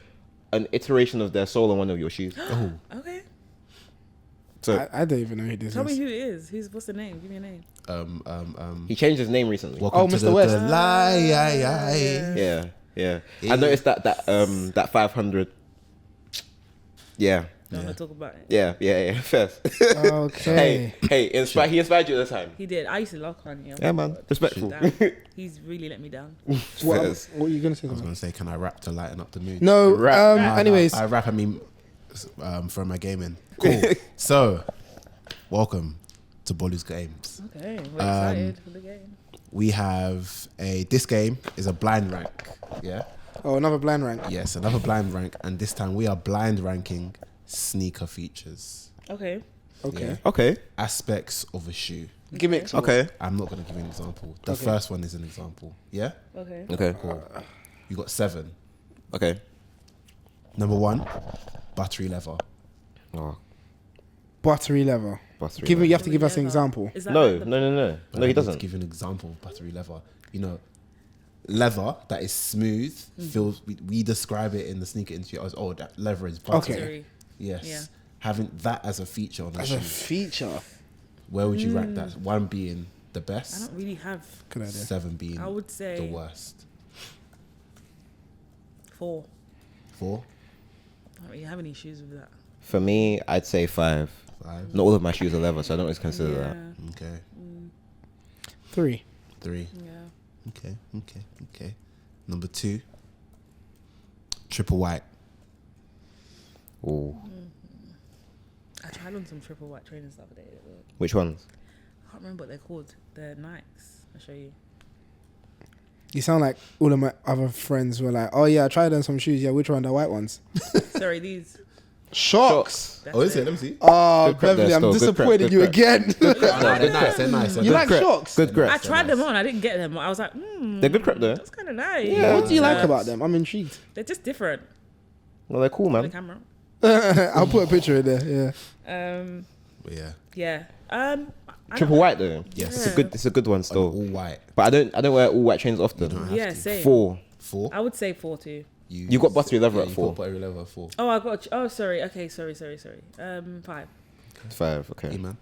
an iteration of their soul on one of your shoes. Okay. So I don't even know who this Tell me is. who it is. What's the name? Give me a name. he changed his name recently. Welcome to Mr. West. the lie. Yeah. I noticed that 500. Yeah. Don't want to talk about it. Yeah. First. Okay. Hey. He inspired you at the time. He did. I used to love Kanye. Yeah, man. Respectful. Damn. He's really let me down. What are you gonna say? I was going to say, can I rap to lighten up the mood? No. Rap. Anyways, I rap, I mean, from my gaming. Cool. So, welcome to Bolu's Games. Okay, we're excited for the game. We have this game is a blind rank. Yeah? another blind rank. Yes, another blind rank. And this time we are blind ranking sneaker features. Okay. Yeah? Okay. Aspects of a shoe. Gimmicks. Okay. I'm not going to give you an example. The first one is an example. Yeah? Okay. Okay. Cool. You got 7. Okay. Number 1, battery leather. Oh. Buttery leather. Buttery You leather. have to give us an example. Is that No. like the- No, But I he need to doesn't. give you an example of battery leather. You know, leather that is smooth feels. We describe it in the sneaker industry as that leather is buttery. Okay. Buttery. Yes. Yeah. Having that as a feature on a As shoe. a feature. Where would you rank that? 1 being the best. I don't really have. Good idea. 7 being I would say the worst. 4. 4, I don't really have any issues with that. For me, I'd say 5. 5. Not all of my shoes are leather, so I don't always consider Yeah. that. Okay. 3. 3. Yeah. Okay. Number 2, triple white. Ooh. I tried on some triple white trainers the other day. Which ones? I can't remember what they're called. They're Nikes. I'll show you. You sound like all of my other friends were like, oh yeah, I tried on some shoes. Yeah, which one? The white ones. Sorry, these. Shocks. That's Oh, is it? Let me see. Oh, Good prep Beverley, there I'm still. Good prep, disappointed good you prep. again. No, they're nice. They're nice. You like Grip. shocks? Good grip. I tried them on. I didn't get them. I was like, They're good prep though. that's kind of nice. Yeah. What do you like about them? I'm intrigued. They're just different. No, they're cool, On the man. camera. I'll put a picture in there. Yeah. But yeah. Yeah. Triple white though. Yes. It's a good one All still. white. But I don't wear all white trainers often. Yeah, same. 4. 4. I would say 4 too. You got buttery leather at 4. Buttery leather at 4. Oh, I got. Oh, sorry. Okay, sorry. 5. 5. Okay. Eman.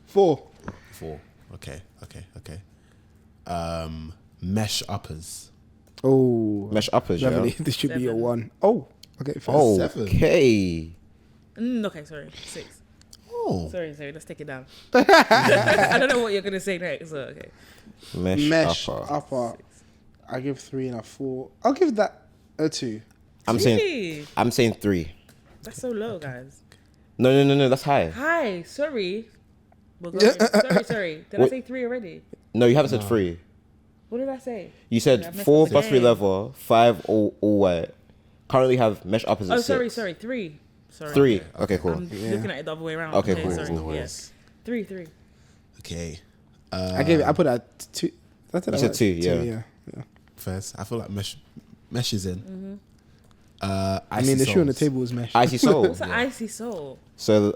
4. 4. Okay. Mesh uppers. Oh, Mesh uppers, Beverley, yeah. this should be a 7. 1. Oh, okay. Fair. Oh, 7. okay. Okay, sorry. 6. Oh. Sorry. Let's take it down. I don't know what you're gonna say next. So, okay. Mesh upper. upper. I give 3 and a 4. I'll give that a 2. I'm saying 3. That's so low, guys. No, that's high. Hi. Sorry. We're going, sorry. Did I What? say 3 already? No, you haven't said 3. What did I say? You I said messed 4 up the buttery game. leather, 5 all white. Currently have mesh uppers at Oh, 6. sorry. 3. Sorry. 3. Okay, cool. I'm looking at it the other way around. Okay, cool. Sorry. No Yeah. worries. 3. Okay. I put that 2. You said 2, yeah. First, I feel like mesh is in. Mm-hmm. I mean, the shoe on the table was mesh. Icy Soul. What's an icy soul? So,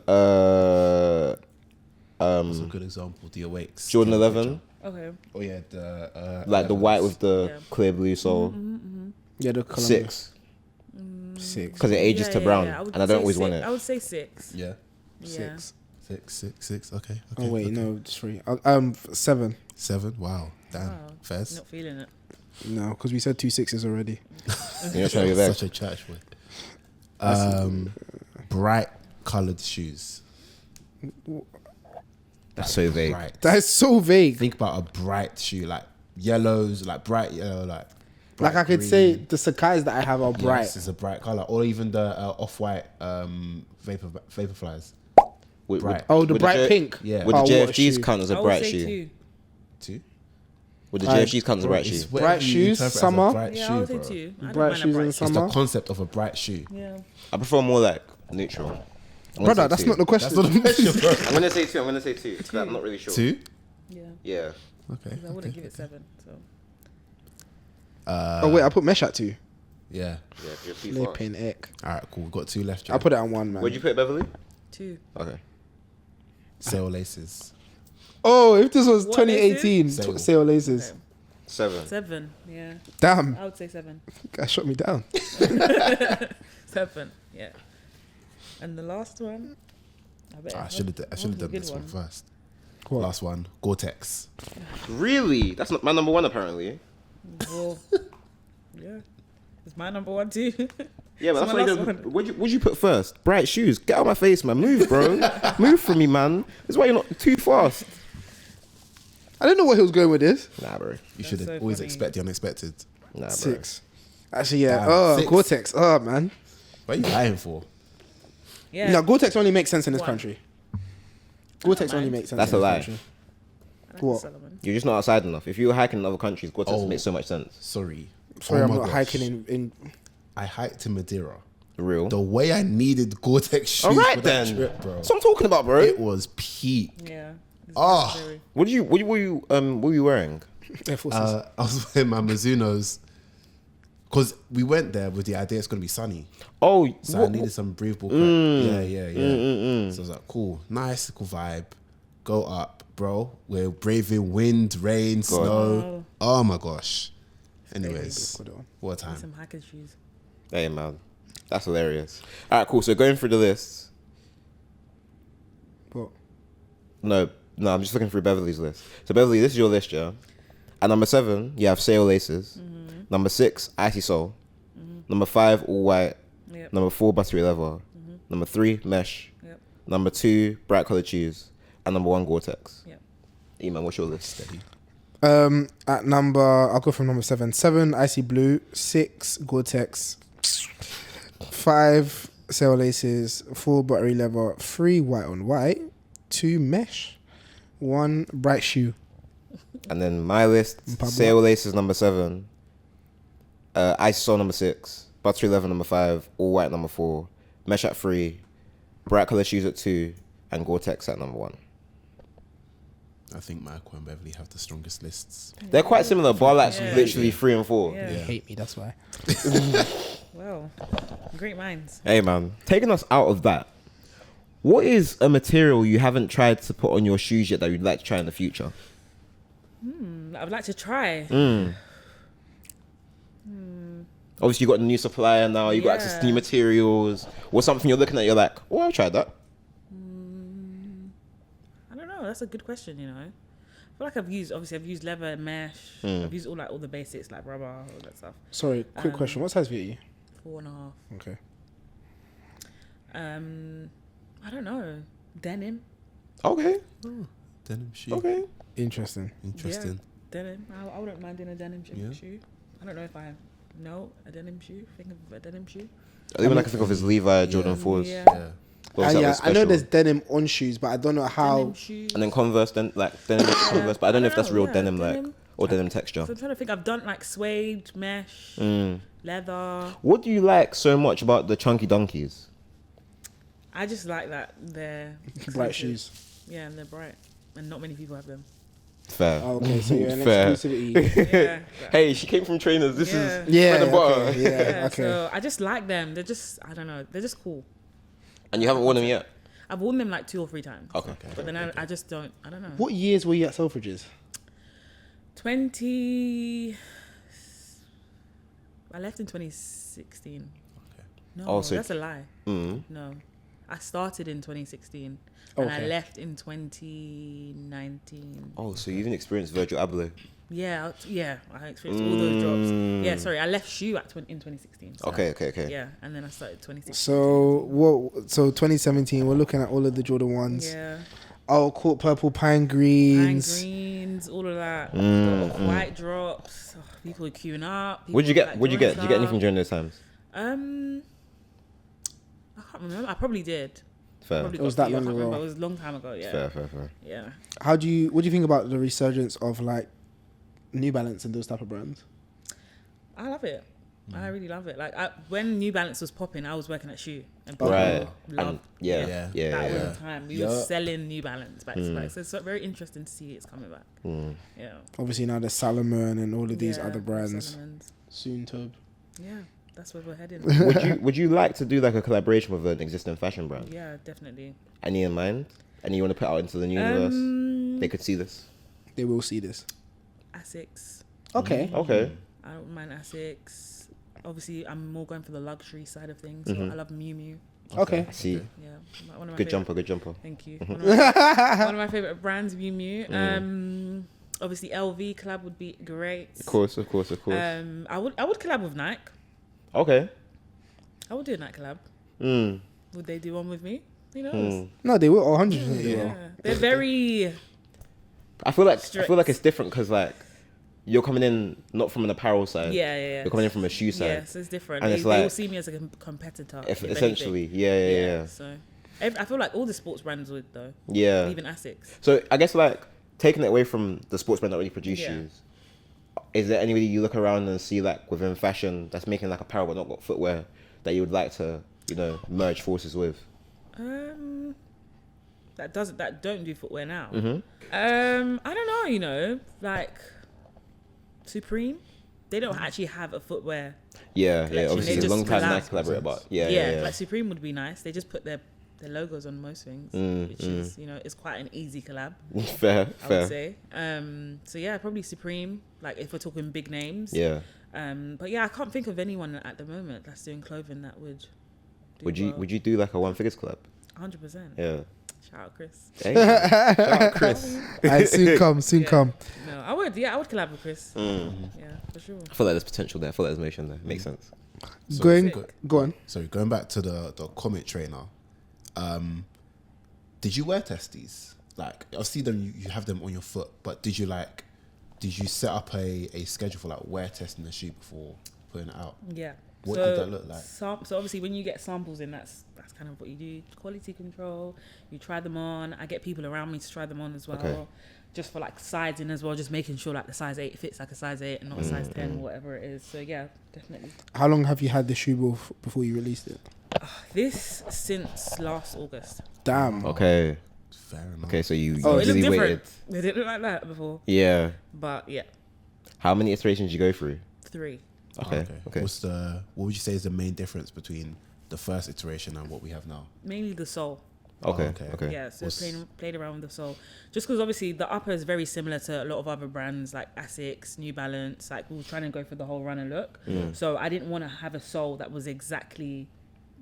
That's a good example. The Awakes. Jordan Take a 11, Okay. Oh yeah, the like the white with the Yeah. clear blue sole. Yeah, the Columbia. 6, 6. because it ages to brown, I would and I don't say always want 6. it. I would say 6. yeah. Yeah. 6. Okay. Oh wait, okay. no, just 3. 7. 7. Wow. Damn. Wow. Fairs. Not feeling it. No, because we said 2 6s already. You're not trying to be back. Such a church boy. Bright coloured shoes. That's so vague. Bright. That is so vague. Think about a bright shoe, like yellows, like bright yellow, like. Like I could say the Sakai's that I have are bright. Yes, it's a bright color, or even the off-white vaporflies. With- Bright. Oh, the with bright J- pink. Yeah. Would Oh, the what a JFGs shoe. count as a I would bright say shoe? 2. 2. Would the JFGs count as a bright shoe? It's whatever Bright you shoes, interpret as a summer. bright Yeah, shoe, I would say bro. 2. I don't Bright mind a shoes bright in shoe. It's summer. the concept of a bright shoe. Yeah. I prefer more like neutral. I'm gonna Brother, say that's 2. not the question. That's not the question, bro. I'm gonna say 2. I'm gonna say 2. 'Cause I'm not really sure. 2. Yeah. Yeah. Okay. I wouldn't give it 7. So. Oh wait, I put mesh at 2. Yeah. Yeah. You're too fast. Flipping heck. All right. Cool. We've got 2 left. I'll put it on 1, man. Where'd you put it, Beverly? 2. Okay. Sail laces. Oh, if this was What 2018, laces? sale laces. Okay. 7. 7. Yeah. Damn, I would say 7. guy shot me down. 7. Yeah. And the last one. I should have done good this one one. first. What? Last one. Gore-Tex. Really? That's not my number 1 apparently. Well, yeah. It's my number 1 too. Yeah, but It's that's my why last one. what'd you put first? Bright shoes. Get out of my face, man. Move, bro. Move from me, man. That's why you're not too fast. I didn't know where he was going with this. Nah, bro. You should so always funny. expect the unexpected. Nah, bro. 6. Actually, yeah. Damn, Oh, 6. Gore-Tex. Oh, man. What are you lying for? Yeah. No, Gore-Tex only makes sense in this Why? country. Gore-Tex mind. only makes sense That's in a this lie. country. I like What? Solomon. You're just not outside enough. If you were hiking in other countries, Gore-Tex Oh. makes so much sense. Sorry. Sorry, Oh I'm my not gosh. hiking in I hiked in Madeira. Real. The way I needed Gore-Tex shoes All right for that then. trip, bro. That's what I'm talking about, bro. It was peak. Yeah. It's Oh. necessary. What were you wearing? Air Forces. I was wearing my Mizuno's because we went there with the idea it's going to be sunny. Oh, So I needed some breathable crap. Yeah. So I was like, cool, nice, cool vibe. Go up, bro. We're braving wind, rain, snow. Oh my gosh. Anyways, what a Need time. some hiking shoes. Hey, man. That's hilarious. All right, cool. So going through the list. What? No, I'm just looking through Beverly's list. So Beverly, this is your list, yeah? At number 7, you have sail laces. Mm-hmm. Number 6, icy sole. Number 5, all white. Yep. Number 4, buttery leather. Number 3, mesh. Yep. Number 2, bright colored shoes. And number 1, Gore-Tex. Yep. Eman, what's your list? At number, I'll go from number 7. 7, icy blue. 6, Gore-Tex. 5, sail laces. 4, buttery leather. 3, white on white. 2, mesh. 1, bright shoe. And then my list, Pablo. sail laces number 7. Icy sole number 6. Buttery leather number 5. All white number 4. Mesh at 3. Bright colored shoes at 2. And Gore-Tex at number 1. I think Michael and Beverly have the strongest lists. They're quite similar, bar like Yeah. literally 3 and 4. Yeah. You hate me, that's why. Well, great minds. Hey man, taking us out of that, what is a material you haven't tried to put on your shoes yet that you'd like to try in the future? I would like to try. Obviously, you got a new supplier now. You got access to new materials. What's something you're looking at? You're like, oh, I'll try that. I don't know. That's a good question. You know, I feel like I've used leather and mesh. I've used all the basics like rubber, all that stuff. Sorry, quick question. What size feet are you? 4.5. Okay. I don't know. Denim. Okay. Denim shoe. Okay. Interesting. Interesting. Yeah, denim. I wouldn't mind doing a denim Yeah. shoe. I don't know if I know a denim shoe. Think of a denim shoe. The only one I can think of is Levi Jordan 4s. Yeah. Yeah. Obviously, that was I know special. there's denim on shoes, but I don't know how. Denim shoes. And then Converse, then like denim Converse, but I don't know if that's real denim like or denim texture. So I'm trying to think. I've done like suede, mesh, leather. What do you like so much about the chunky donkeys? I just like that they're Bright exclusive. shoes. Yeah, and they're bright, and not many people have them. Fair. Oh, okay, so you're an Fair. exclusivity. Yeah. Hey, she came from trainers. This Yeah. is Yeah, bread and butter. okay, yeah, Yeah, okay. so I just like them. They're just, I don't know, they're just cool. And you haven't worn them yet? I've worn them like 2 or 3 times. Okay. But then I just don't, I don't know. What years were you at Selfridges? I left in 2016. No, Oh, so- that's a lie. Mm. No. I started in 2016 and I Okay. left in 2019. Oh, so you even experienced Virgil Abloh. Yeah, I experienced all those drops. Yeah, sorry, I left shoe in 2016. So Okay. Yeah, and then I started 2016. So 2017, we're looking at all of the Jordan ones. Yeah. Oh, cool, purple, pine Pine greens. greens, all of that. The white drops. Oh, people are queuing up. What'd you people get? like What'd you get? Did you get doing anything during those times? stuff. I can't remember. I probably did. Fair. Probably It was got that a few. I long can't ago. remember. It was a long time ago. Yeah. Fair. Yeah. What do you think about the resurgence of like New Balance and those type of brands? I love it. I really love it. Like when New Balance was popping, I was working at Shoe and people Right. loved And yeah. that Yeah. was the time. We were selling New Balance back to back. So it's very interesting to see it's coming back. Yeah. Obviously now there's Salomon and all of these Yeah, other brands. Solomon's. Soon Tobe. Yeah, that's where we're heading. Would you like to do like a collaboration with an existing fashion brand? Yeah, definitely. Any in mind? Any you want to put out into the new universe? They could see this. They will see this. Asics. Okay. Okay. I don't mind Asics. Obviously, I'm more going for the luxury side of things. So I love Miu Miu. Okay. I see. Yeah, one of my Good favorite- jumper. Good jumper. Thank you. One of my favorite brands, Miu Miu. Obviously, LV collab would be great. Of course. I would collab with Nike. Okay. I would do a Nike collab. Mm. Would they do one with me? Who knows? No, they will 100%. They will. Yeah, they're very. I feel like Strict. it's different because like you're coming in not from an apparel side. Yeah. You're coming in from a shoe side. Yes, it's different. And They it's will like- see me as a competitor. If, if essentially, anything. yeah. So I feel like all the sports brands would though. Yeah. Even Asics. So I guess like taking it away from the sports brand that already produce Yeah. shoes, is there anybody you look around and see like within fashion that's making like apparel but not got footwear that you would like to, merge forces with? That don't do footwear now. Mm-hmm. I don't know. Like Supreme, they don't actually have a footwear. Yeah. Collection. Obviously, They it's a long just time collab. Nike collaborate, but yeah. Like Supreme would be nice. They just put their logos on most things, which is it's quite an easy collab. Fair. I would say. So yeah, probably Supreme. Like if we're talking big names. Yeah. But yeah, I can't think of anyone at the moment that's doing clothing that would. Would you do like a One Figures collab? 100%. Yeah. Shout out Chris. Hey, shout out Chris. And soon come. No, I would collab with Chris. Yeah, for sure. I feel like there's potential there. I feel like there's motion there. Makes sense. So, Go on. Sorry, going back to the Comet trainer. Did you wear test these? Like, I see them. You have them on your foot, but did you set up a schedule for like wear testing the shoe before putting it out? Yeah. What did that look like? So obviously, when you get samples in, that's kind of what you do. Quality control. You try them on. I get people around me to try them on as well. Okay. Just for like sizing as well, just making sure like the size 8 fits like a size 8 and not a size 10 or whatever it is. So yeah, definitely. How long have you had the shoe before you released it? This since last August. Damn. Okay. Fair enough. Okay, so you It looked really different. waited. It didn't look like that before. Yeah. But yeah, How many iterations did you go through? 3. Okay. What would you say is the main difference between the first iteration and what we have now? Mainly the sole. Okay. okay. Okay. Yeah, so played around with the sole. Just because obviously the upper is very similar to a lot of other brands like Asics, New Balance. Like we were trying to go for the whole runner look. So I didn't want to have a sole that was exactly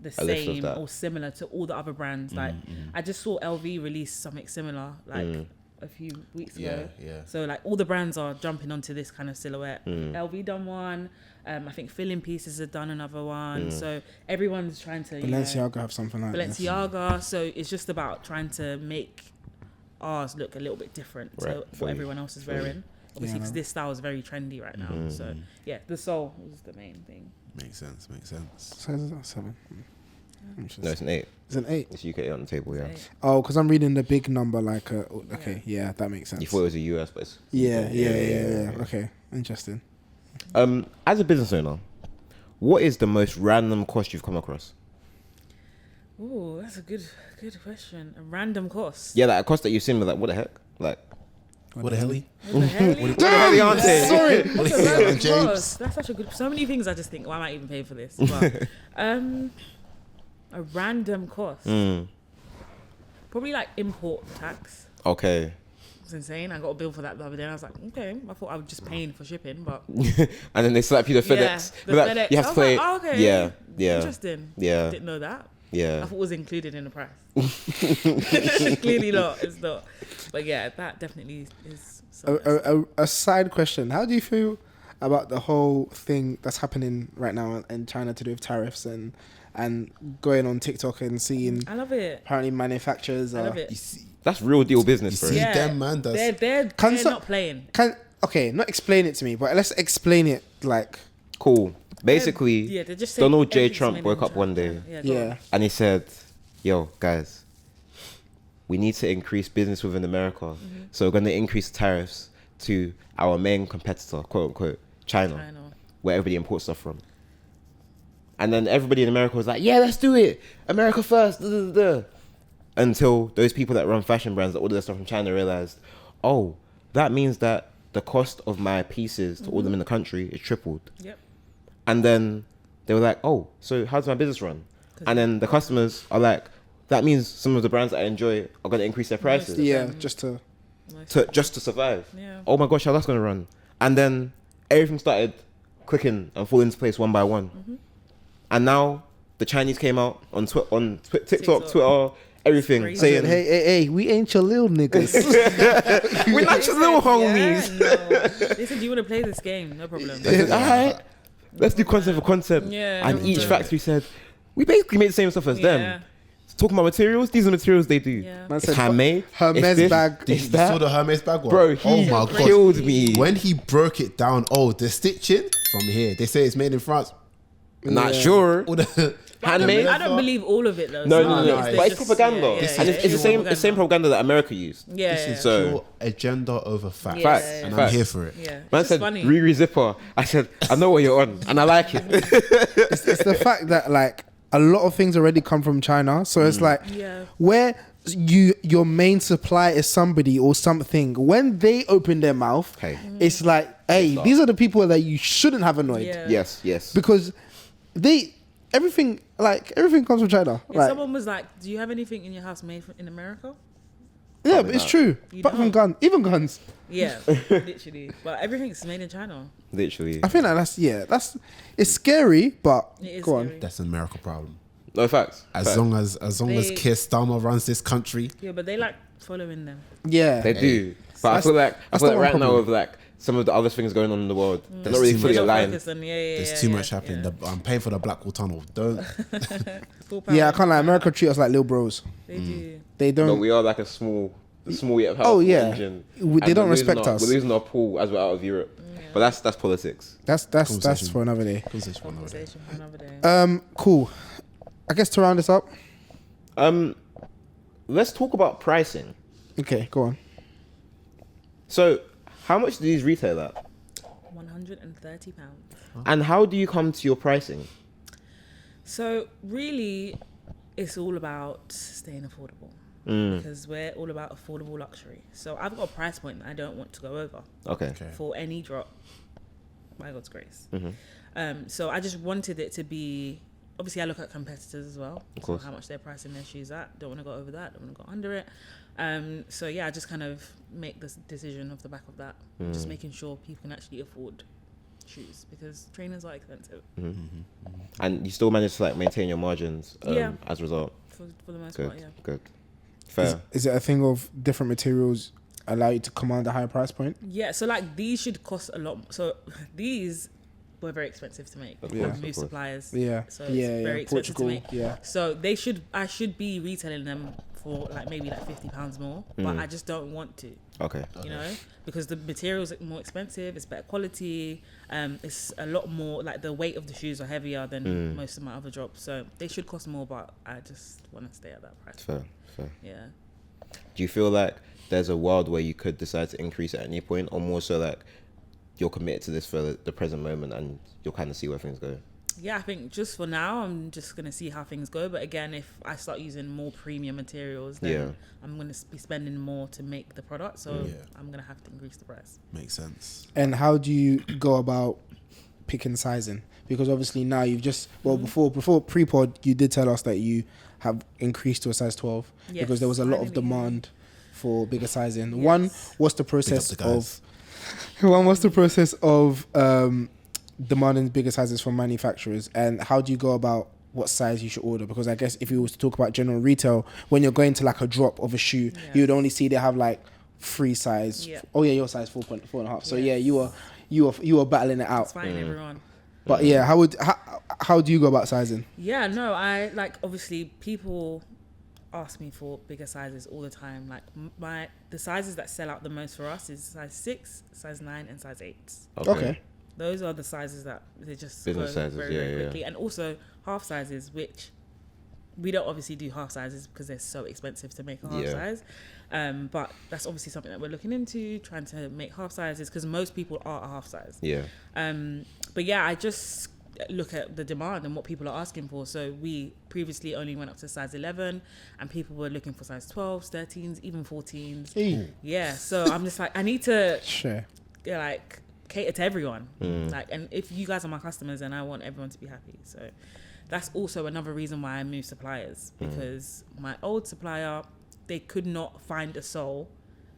the A lift of same that. or similar to all the other brands. Like I just saw LV release something similar like a few weeks ago. Yeah. So like all the brands are jumping onto this kind of silhouette. LV done one. I think Filling Pieces have done another one. So everyone's trying to Balenciaga have something like this. Balenciaga. So it's just about trying to make ours look a little bit different to what everyone else is wearing. Obviously, because this style is very trendy right now. So yeah, the sole was the main thing. Makes sense. Size is that 7? No, it's an 8. It's an 8. It's UK on the table. Yeah. Oh, because I'm reading the big number like okay, yeah, that makes sense. You thought it was a US, but it's Yeah. Okay, interesting. As a business owner, what is the most random cost you've come across? Oh, that's a good question. A random cost. Yeah, like a cost that you've seen, but like, what the heck? Like, What the hell? What the hell? what the hell are you on saying? Sorry. That's a random cost. That's such a good. So many things I just think, why am I even paying for this? But a random cost. Probably like import tax. Okay. It's insane. I got a bill for that the other day and I was like, okay, I thought I was just paying for shipping, but And then they slap you the FedEx. the They're like, FedEx. you have I to was pay. like, oh, okay. Yeah. Interesting. Yeah. Didn't know that. I Yeah. thought it was included in the price. Clearly not. It's not. But yeah, that definitely is. A side question: how do you feel about the whole thing that's happening right now in China to do with tariffs and going on TikTok and seeing I love it. apparently manufacturers I are love it. You see, That's real deal business, bro. see them, man. They're Can not playing. not explain it to me, but let's explain it like Cool. Basically, Yeah, they're just saying Donald J. everything's Trump made woke in up one China. day Go on. yeah. and he said, yo, guys, we need to increase business within America. So we're going to increase tariffs to our main competitor, quote unquote, China, where everybody imports stuff from. And then everybody in America was like, yeah, let's do it. America first. Duh, duh, duh, duh. Until those people that run fashion brands that order their stuff from China realized, oh, that means that the cost of my pieces to order them in the country is tripled. Yep. And then they were like, oh, so how does my business run? And then the customers are like, that means some of the brands that I enjoy are going to increase their prices Yeah, just to just to survive. Yeah. Oh my gosh, how that's going to run? And then everything started clicking and falling into place one by one. And now the Chinese came out on TikTok, Twitter, everything, Crazy. saying, hey, we ain't your little niggas. we're not your little homies. Yeah, no. They said, do you want to play this game? No problem. They said, all right, let's do concept for concept. Yeah, and no each problem. factory said, we basically made the same stuff as them. Talking about materials, these are materials they do. Yeah. Man It's said, handmade. Hermes it's this, bag. it's You that. saw the Hermes bag one? Bro, he oh my god, killed me. when he broke it down. Oh, the stitching from here. They say it's made in France. Not Yeah. sure. All the Handmade. I don't believe all of it though. No, Some no, of no. it is But it's just- propaganda. yeah, And it's the same propaganda. propaganda that America used. Yeah, This is So- pure agenda over facts. Yeah. Facts. And Facts. I'm here for it. Yeah. Man It's just said, funny. Riri Zipper. I said, I know what you're on. And I like it. It's the fact that like a lot of things already come from China, so it's like Yeah. where your main supply is somebody or something. When they open their mouth, Hey. it's like, hey, these are the people that you shouldn't have annoyed Yeah. Yes. because everything comes from China. Yeah, Like, someone was like, "Do you have anything in your house made in America?" yeah, but it's true. You Apart from don't. guns. Yeah, literally. But everything's made in China. Literally. I think that's it's scary, but It is go on. scary. That's an American problem. No, facts. As long as Keir Starmer runs this country. Yeah, but they like following them. Yeah, They do. But I feel like right now with like some of the other things going on in the world, they're not really fully aligned. There's too much happening. I'm paying for the Blackwall Tunnel. Don't. Yeah, I can't lie. America treat us like little bros. They do. They don't. No, we are like a small yet powerful engine. They don't respect us. We're losing our pool as we're out of Europe. But that's politics. That's for another day. Conversation for another day. Cool. I guess to round this up. Let's talk about pricing. Okay, go on. So, how much do these retail at? £130. And how do you come to your pricing? So really, it's all about staying affordable. Because we're all about affordable luxury. So I've got a price point that I don't want to go over. Okay. For any drop, by God's grace. So I just wanted it to be. Obviously, I look at competitors as well. Of course. So how much they're pricing their shoes at. Don't want to go over that. Don't want to go under it. So yeah, I just kind of make this decision off the back of that. Just making sure people can actually afford shoes because trainers are expensive. And you still manage to like maintain your margins as a result. For the most part, yeah. Good. Fair. Is it a thing of different materials allow you to command a higher price point? Yeah, so like these should cost a lot. So these were very expensive to make. Move suppliers. Yeah. So it's very expensive Portugal, to make. Yeah. So I should be retailing them for like maybe like £50 more, but I just don't want to. Okay. You know, because the materials are more expensive, it's better quality, it's a lot more like the weight of the shoes are heavier than most of my other drops, so they should cost more, but I just want to stay at that price. Fair. Yeah. Do you feel like there's a world where you could decide to increase at any point, or more so like you're committed to this for the present moment and you'll kind of see where things go? Yeah, I think just for now, I'm just going to see how things go. But again, if I start using more premium materials, then I'm going to be spending more to make the product. So I'm going to have to increase the price. Makes sense. And how do you go about picking sizing? Because obviously now you've just, before pre-pod, you did tell us that you have increased to a size 12 because there was a lot of demand for bigger sizing. Yes. One, what's the process of demanding bigger sizes from manufacturers, and how do you go about what size you should order? Because I guess if you was to talk about general retail, when you're going to like a drop of a shoe, you would only see they have like 3 size. Oh yeah, your size 4.5. So you were battling it out. It's fine, everyone. But how do you go about sizing? Yeah, no, I like obviously people ask me for bigger sizes all the time. Like the sizes that sell out the most for us is size 6, size 9, and size 8. Okay. Those are the sizes that they just business go sizes, very quickly. And also half sizes, which we don't obviously do half sizes because they're so expensive to make a half size. But that's obviously something that we're looking into, trying to make half sizes because most people are a half size. Yeah. But yeah, I just look at the demand and what people are asking for. So we previously only went up to size 11 and people were looking for size 12s, 13s, even 14s. Hey. Yeah. So I'm just like, I need to like cater to everyone. Like, and if you guys are my customers, and I want everyone to be happy. So that's also another reason why I moved suppliers, because my old supplier, they could not find a sole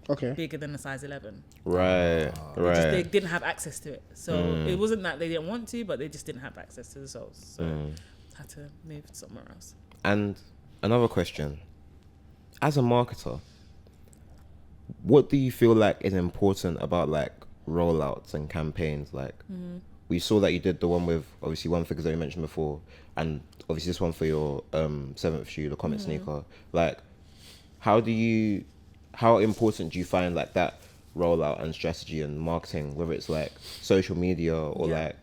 bigger than a size 11. Right. They didn't have access to it. So it wasn't that they didn't want to, but they just didn't have access to the soles. So I had to move somewhere else. And another question. As a marketer, what do you feel like is important about like rollouts and campaigns? Like we saw that you did the one with obviously One Figures that you mentioned before, and obviously this one for your 7th shoe, the Comet Sneaker. Like how important do you find like that rollout and strategy and marketing, whether it's like social media or like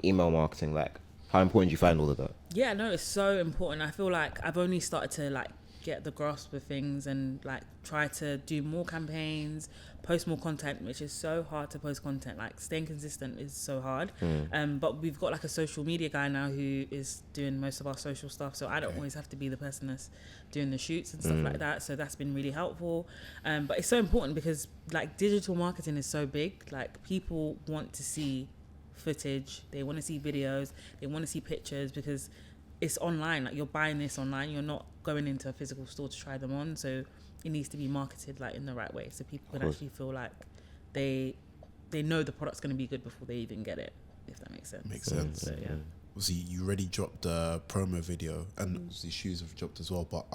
email marketing? Like how important do you find all of that? Yeah, no, it's so important. I feel like I've only started to like get the grasp of things and like try to do more campaigns, post more content, which is so hard to post content. Like staying consistent is so hard. But we've got like a social media guy now who is doing most of our social stuff, so I don't always have to be the person that's doing the shoots and stuff like that. So that's been really helpful. But it's so important because like digital marketing is so big. Like people want to see footage, they want to see videos, they want to see pictures because it's online. Like you're buying this online, you're not going into a physical store to try them on. So it needs to be marketed like in the right way, so people can actually feel like they know the product's going to be good before they even get it, if that makes sense. Makes sense. So, yeah. obviously you already dropped the promo video, and obviously shoes have dropped as well. But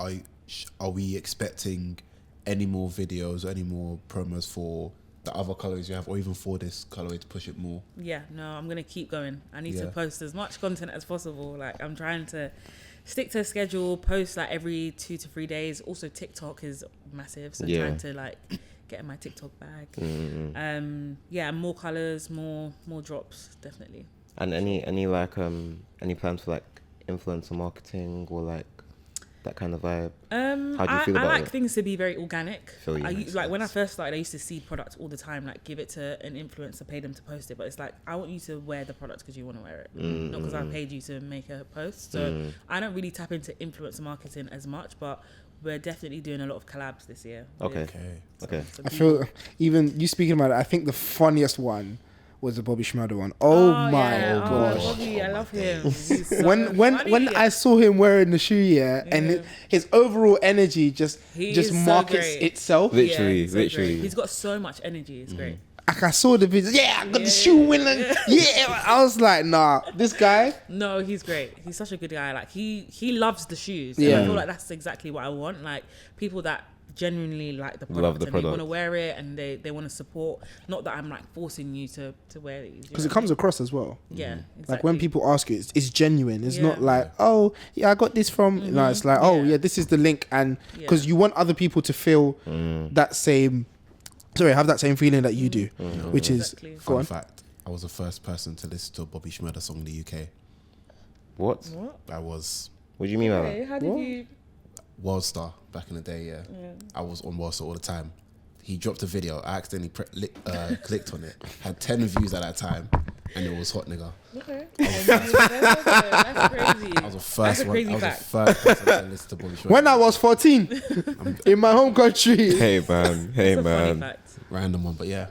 are we expecting any more videos, any more promos for the other colorways you have, or even for this colorway to push it more? Yeah, no, I'm gonna keep going. I need to post as much content as possible. Like, I'm trying to stick to a schedule, post like every 2 to 3 days. Also, TikTok is massive, so trying to like get in my TikTok bag. Yeah, more colors, more drops, definitely. And any like any plans for like influencer marketing or like that kind of vibe? How do you feel about I like it? things to be very organic. Feel you. Like when I first started, I used to see products all the time, like give it to an influencer, pay them to post it. But it's like, I want you to wear the product because you want to wear it, not because I paid you to make a post. So I don't really tap into influencer marketing as much, but we're definitely doing a lot of collabs this year. Okay. Some I feel, even you speaking about it, I think the funniest one was the Bobby Schmurder one. Oh my gosh. Bobby, I love him. He's so when funny. I saw him wearing the shoe, and his overall energy just is so markets great. itself. Literally. He's got so much energy. It's great. Like, I saw the video. Yeah, I got the shoe winner. Yeah, I was like, nah, this guy. No, he's great. He's such a good guy. Like, he loves the shoes. Yeah. And I feel like that's exactly what I want. Like, people that genuinely like the product, Love the and product. they want to wear it, and they want to support. Not that I'm like forcing you to wear these. Because it comes across as well. Yeah, exactly. Like when people ask you, it's genuine. It's Yeah. not like, oh, yeah, I got this from. No, it's like, oh, yeah, this is the link. And because you want other people to feel that same, have that same feeling that you do, which Exactly. is, go on. Fun fact, I was the first person to listen to a Bobby Schmurder song in the UK. What? I was What do you mean by that? Okay, how did you? World Star back in the day, yeah. I was on World Star all the time. He dropped a video, I accidentally clicked on it, had 10 views at that time, and it was Hot Nigga. Okay. That's crazy. I was the first one. crazy I was fact. the first person to listen to Bobby Schmurder. When I was 14 in my home country, Hey man, hey It's a funny man. fact. Random one, but yeah.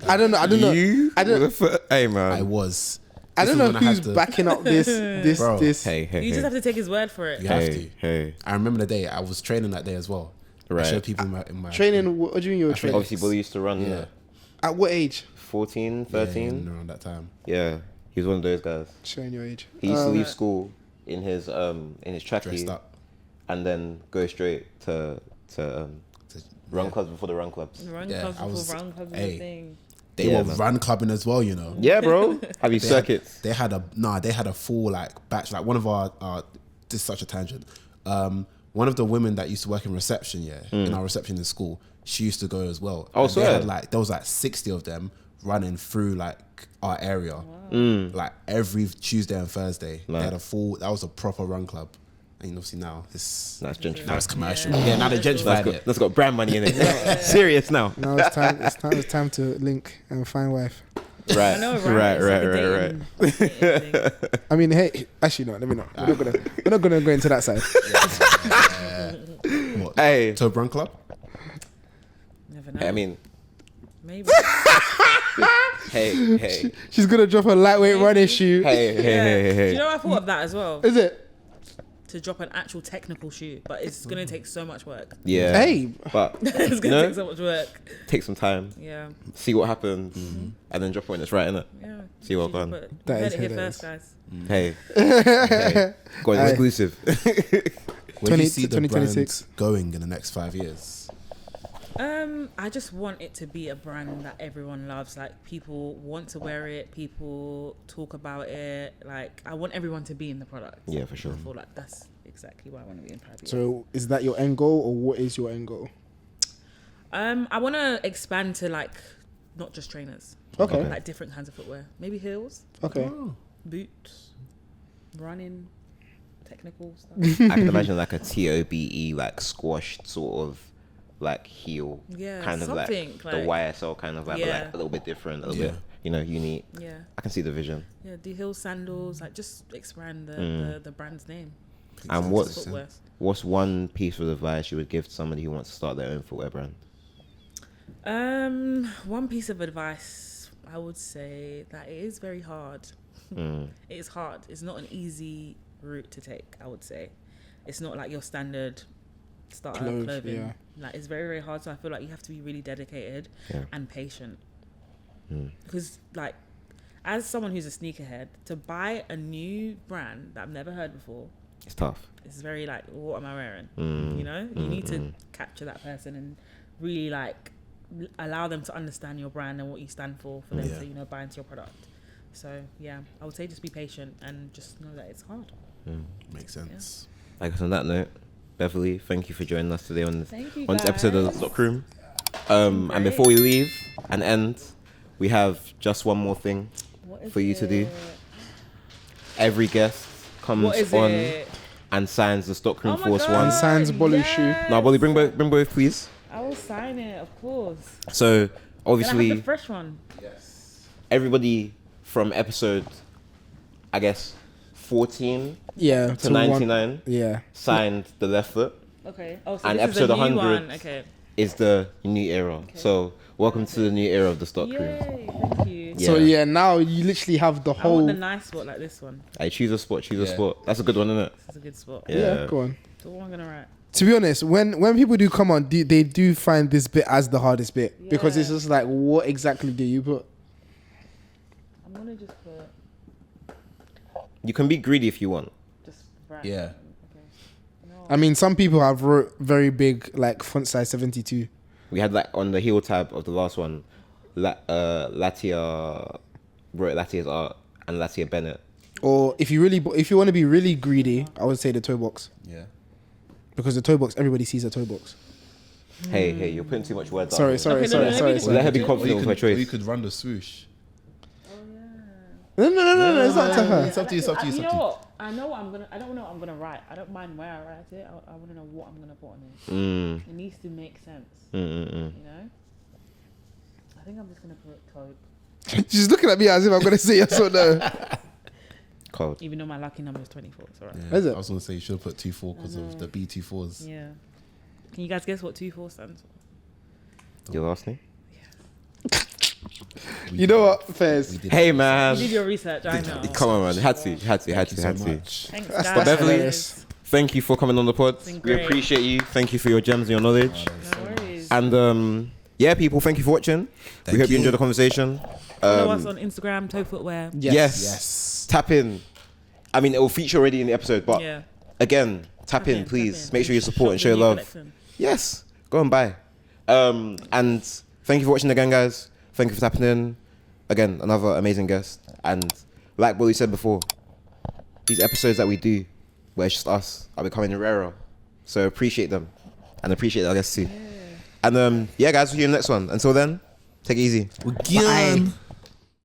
I don't know. You? I don't- were the hey man. I was. I This don't was know when I had who's to- backing up this. Bro. Hey. You just have to take his word for it. You have Hey, to. hey. I remember the day I was training that day as well. Right. I showed people in my Training, what do you mean you were training? Obviously, Bolu used to run. Yeah. At what age? 14, Yeah, 13. around that time. Yeah, he was one of those guys. Showing your age. He used to leave school in his Dressed trackie up. and then go straight to run clubs before the run clubs. Run Yeah, clubs I was- before run clubs is hey. a thing. They Yeah, were man. run clubbing as well, you know. Yeah, bro. Have you They circuits? They had a full like batch. Like one of our this is such a tangent. One of the women that used to work in reception, in our reception in school, she used to go as well. Oh, And they swear? had like there was like 60 of them running through like our area, like every Tuesday and Thursday. Nice. They had a full. That was a proper run club. And obviously now it's That's gentrified. now it's commercial. Yeah, now they gentrified it. That's got brand money in it. Serious now. Now it's time. It's time to link and find wife. Right. I know, right? It's like a dating thing. I mean, hey, actually, no, let me not. We're not gonna go into that side. What? Hey. Tobe Run Club. Never know. I mean, Maybe. hey. She's gonna drop a lightweight running shoe. Hey. Do you know I thought of that as well? Is it? To drop an actual technical shoe, but it's gonna take so much work. Yeah. Hey. But It's gonna take so much work. take some time, Yeah. see what happens, and then drop it when it's right, innit? Yeah. See what You gone. just put- That you is heard it here hilarious. first, guys. Hey. Got an Aye. exclusive. Where do you see the 2026 brand going in the next 5 years? I just want it to be a brand that everyone loves. Like, people want to wear it, people talk about it. Like, I want everyone to be in the product. Yeah, for sure. I feel like that's exactly what I want to be in 5 years. So, is that your end goal, or what is your end goal? I want to expand to like not just trainers. Okay. Okay. Like different kinds of footwear. Maybe heels, Okay. boots, running, technical stuff. I can imagine like a TOBE, like squashed sort of like heel. Yeah, kind of like something the like- YSL kind of like, but Yeah. like a little bit different, a little Yeah. bit, unique. Yeah. I can see the vision. Yeah, the heel sandals, like just expand the brand's name. And Just footwear. what's one piece of advice you would give to somebody who wants to start their own footwear brand? One piece of advice I would say that it is very hard. It is hard. It's not an easy route to take, I would say. It's not like your standard starter Clothes, clothing. yeah. Like, it's very, very hard. So I feel like you have to be really dedicated Yeah. and patient. Because like as someone who's a sneakerhead, to buy a new brand that I've never heard before, It's tough. it's very like, what am I wearing? You know, you need to capture that person and really like allow them to understand your brand and what you stand for them to, you know, buy into your product. So yeah, I would say just be patient and just know that it's hard. Makes sense. I guess on that note, Beverley, thank you for joining us today on this Thank you, episode of The guys. Stockroom. And before we leave and end, we have just one more thing What is for you to do. it? Every guest comes What is on it? and signs the Stockroom Oh my Force God. One. And signs Bolu shoe. Yes. Now, Bolly, bring both, please. I will sign it, of course. So Can I have obviously, the fresh one? everybody from episode, I guess, 14 Yeah. to one- 99 Yeah. signed the left foot. Okay. Oh, so And this is episode a new 100. one. Okay. Is the new era. So welcome to the new era of the Stockroom. Yay! Thank you. Yeah. So yeah, now you literally have the I want whole. the nice spot like this one. Hey, choose a spot. Choose a Yeah. spot. That's a good one, isn't it? This is a good spot. Yeah, go on. So what am I gonna write? To be honest, when people do come on, they do find this bit as the hardest bit because it's Yeah. just like, what exactly do you put? I'm gonna just put You can be greedy if you want. just write. Yeah. Okay. No. I mean, some people have wrote very big, like font size 72. We had like on the heel tab of the last one, Latia wrote Latia's art and Latia Bennett. Or if you want to be really greedy, I would say the toe box, Yeah. because the toe box, everybody sees a toe box. Hey, you're putting too much words out. Sorry, here. sorry, Okay, no, sorry, no, sorry, let me sorry. Let her be Or confident with her Or choice. you could run the swoosh. No, it's not to her. It's up to you. It's up to you. It's You up to know you. what? I know what I'm gonna. I don't know what I'm gonna write. I don't mind where I write it. I want to know what I'm gonna put on it. Mm, It needs to make sense. mm. You know. I think I'm just gonna put Tobe, She's looking at me as if I'm gonna say yes or no. Cold. even though my lucky number is 24. It's alright. Yeah. Is it? I was gonna say you should have put 2-4 because of the B24s. Yeah. Can you guys guess what 24 stands for? Your last name? You know what, Fairs? We did Hey it. You man. did your research. I know. Come on, man. Had to. Thank you so much. Thanks, That's guys. Beverley. hilarious. Thank you for coming on the pod. been We great. appreciate you. Thank you for your gems and your knowledge. No worries. And yeah, people, thank you for watching. We hope you enjoyed the conversation. Follow us on Instagram, Tobe Footwear. Yes. Yes. Tap in. I mean, it will feature already in the episode, but Yeah. again, tap in, please. Make sure you support and show your love. Yes. Go and buy. And thank you for watching again, guys. Thank you for tapping in. Again, another amazing guest. And like what we said before, these episodes that we do, where it's just us, are becoming rarer. So appreciate them. And appreciate our guests too. And yeah, guys, we'll see you in the next one. Until then, take it easy. We're gone.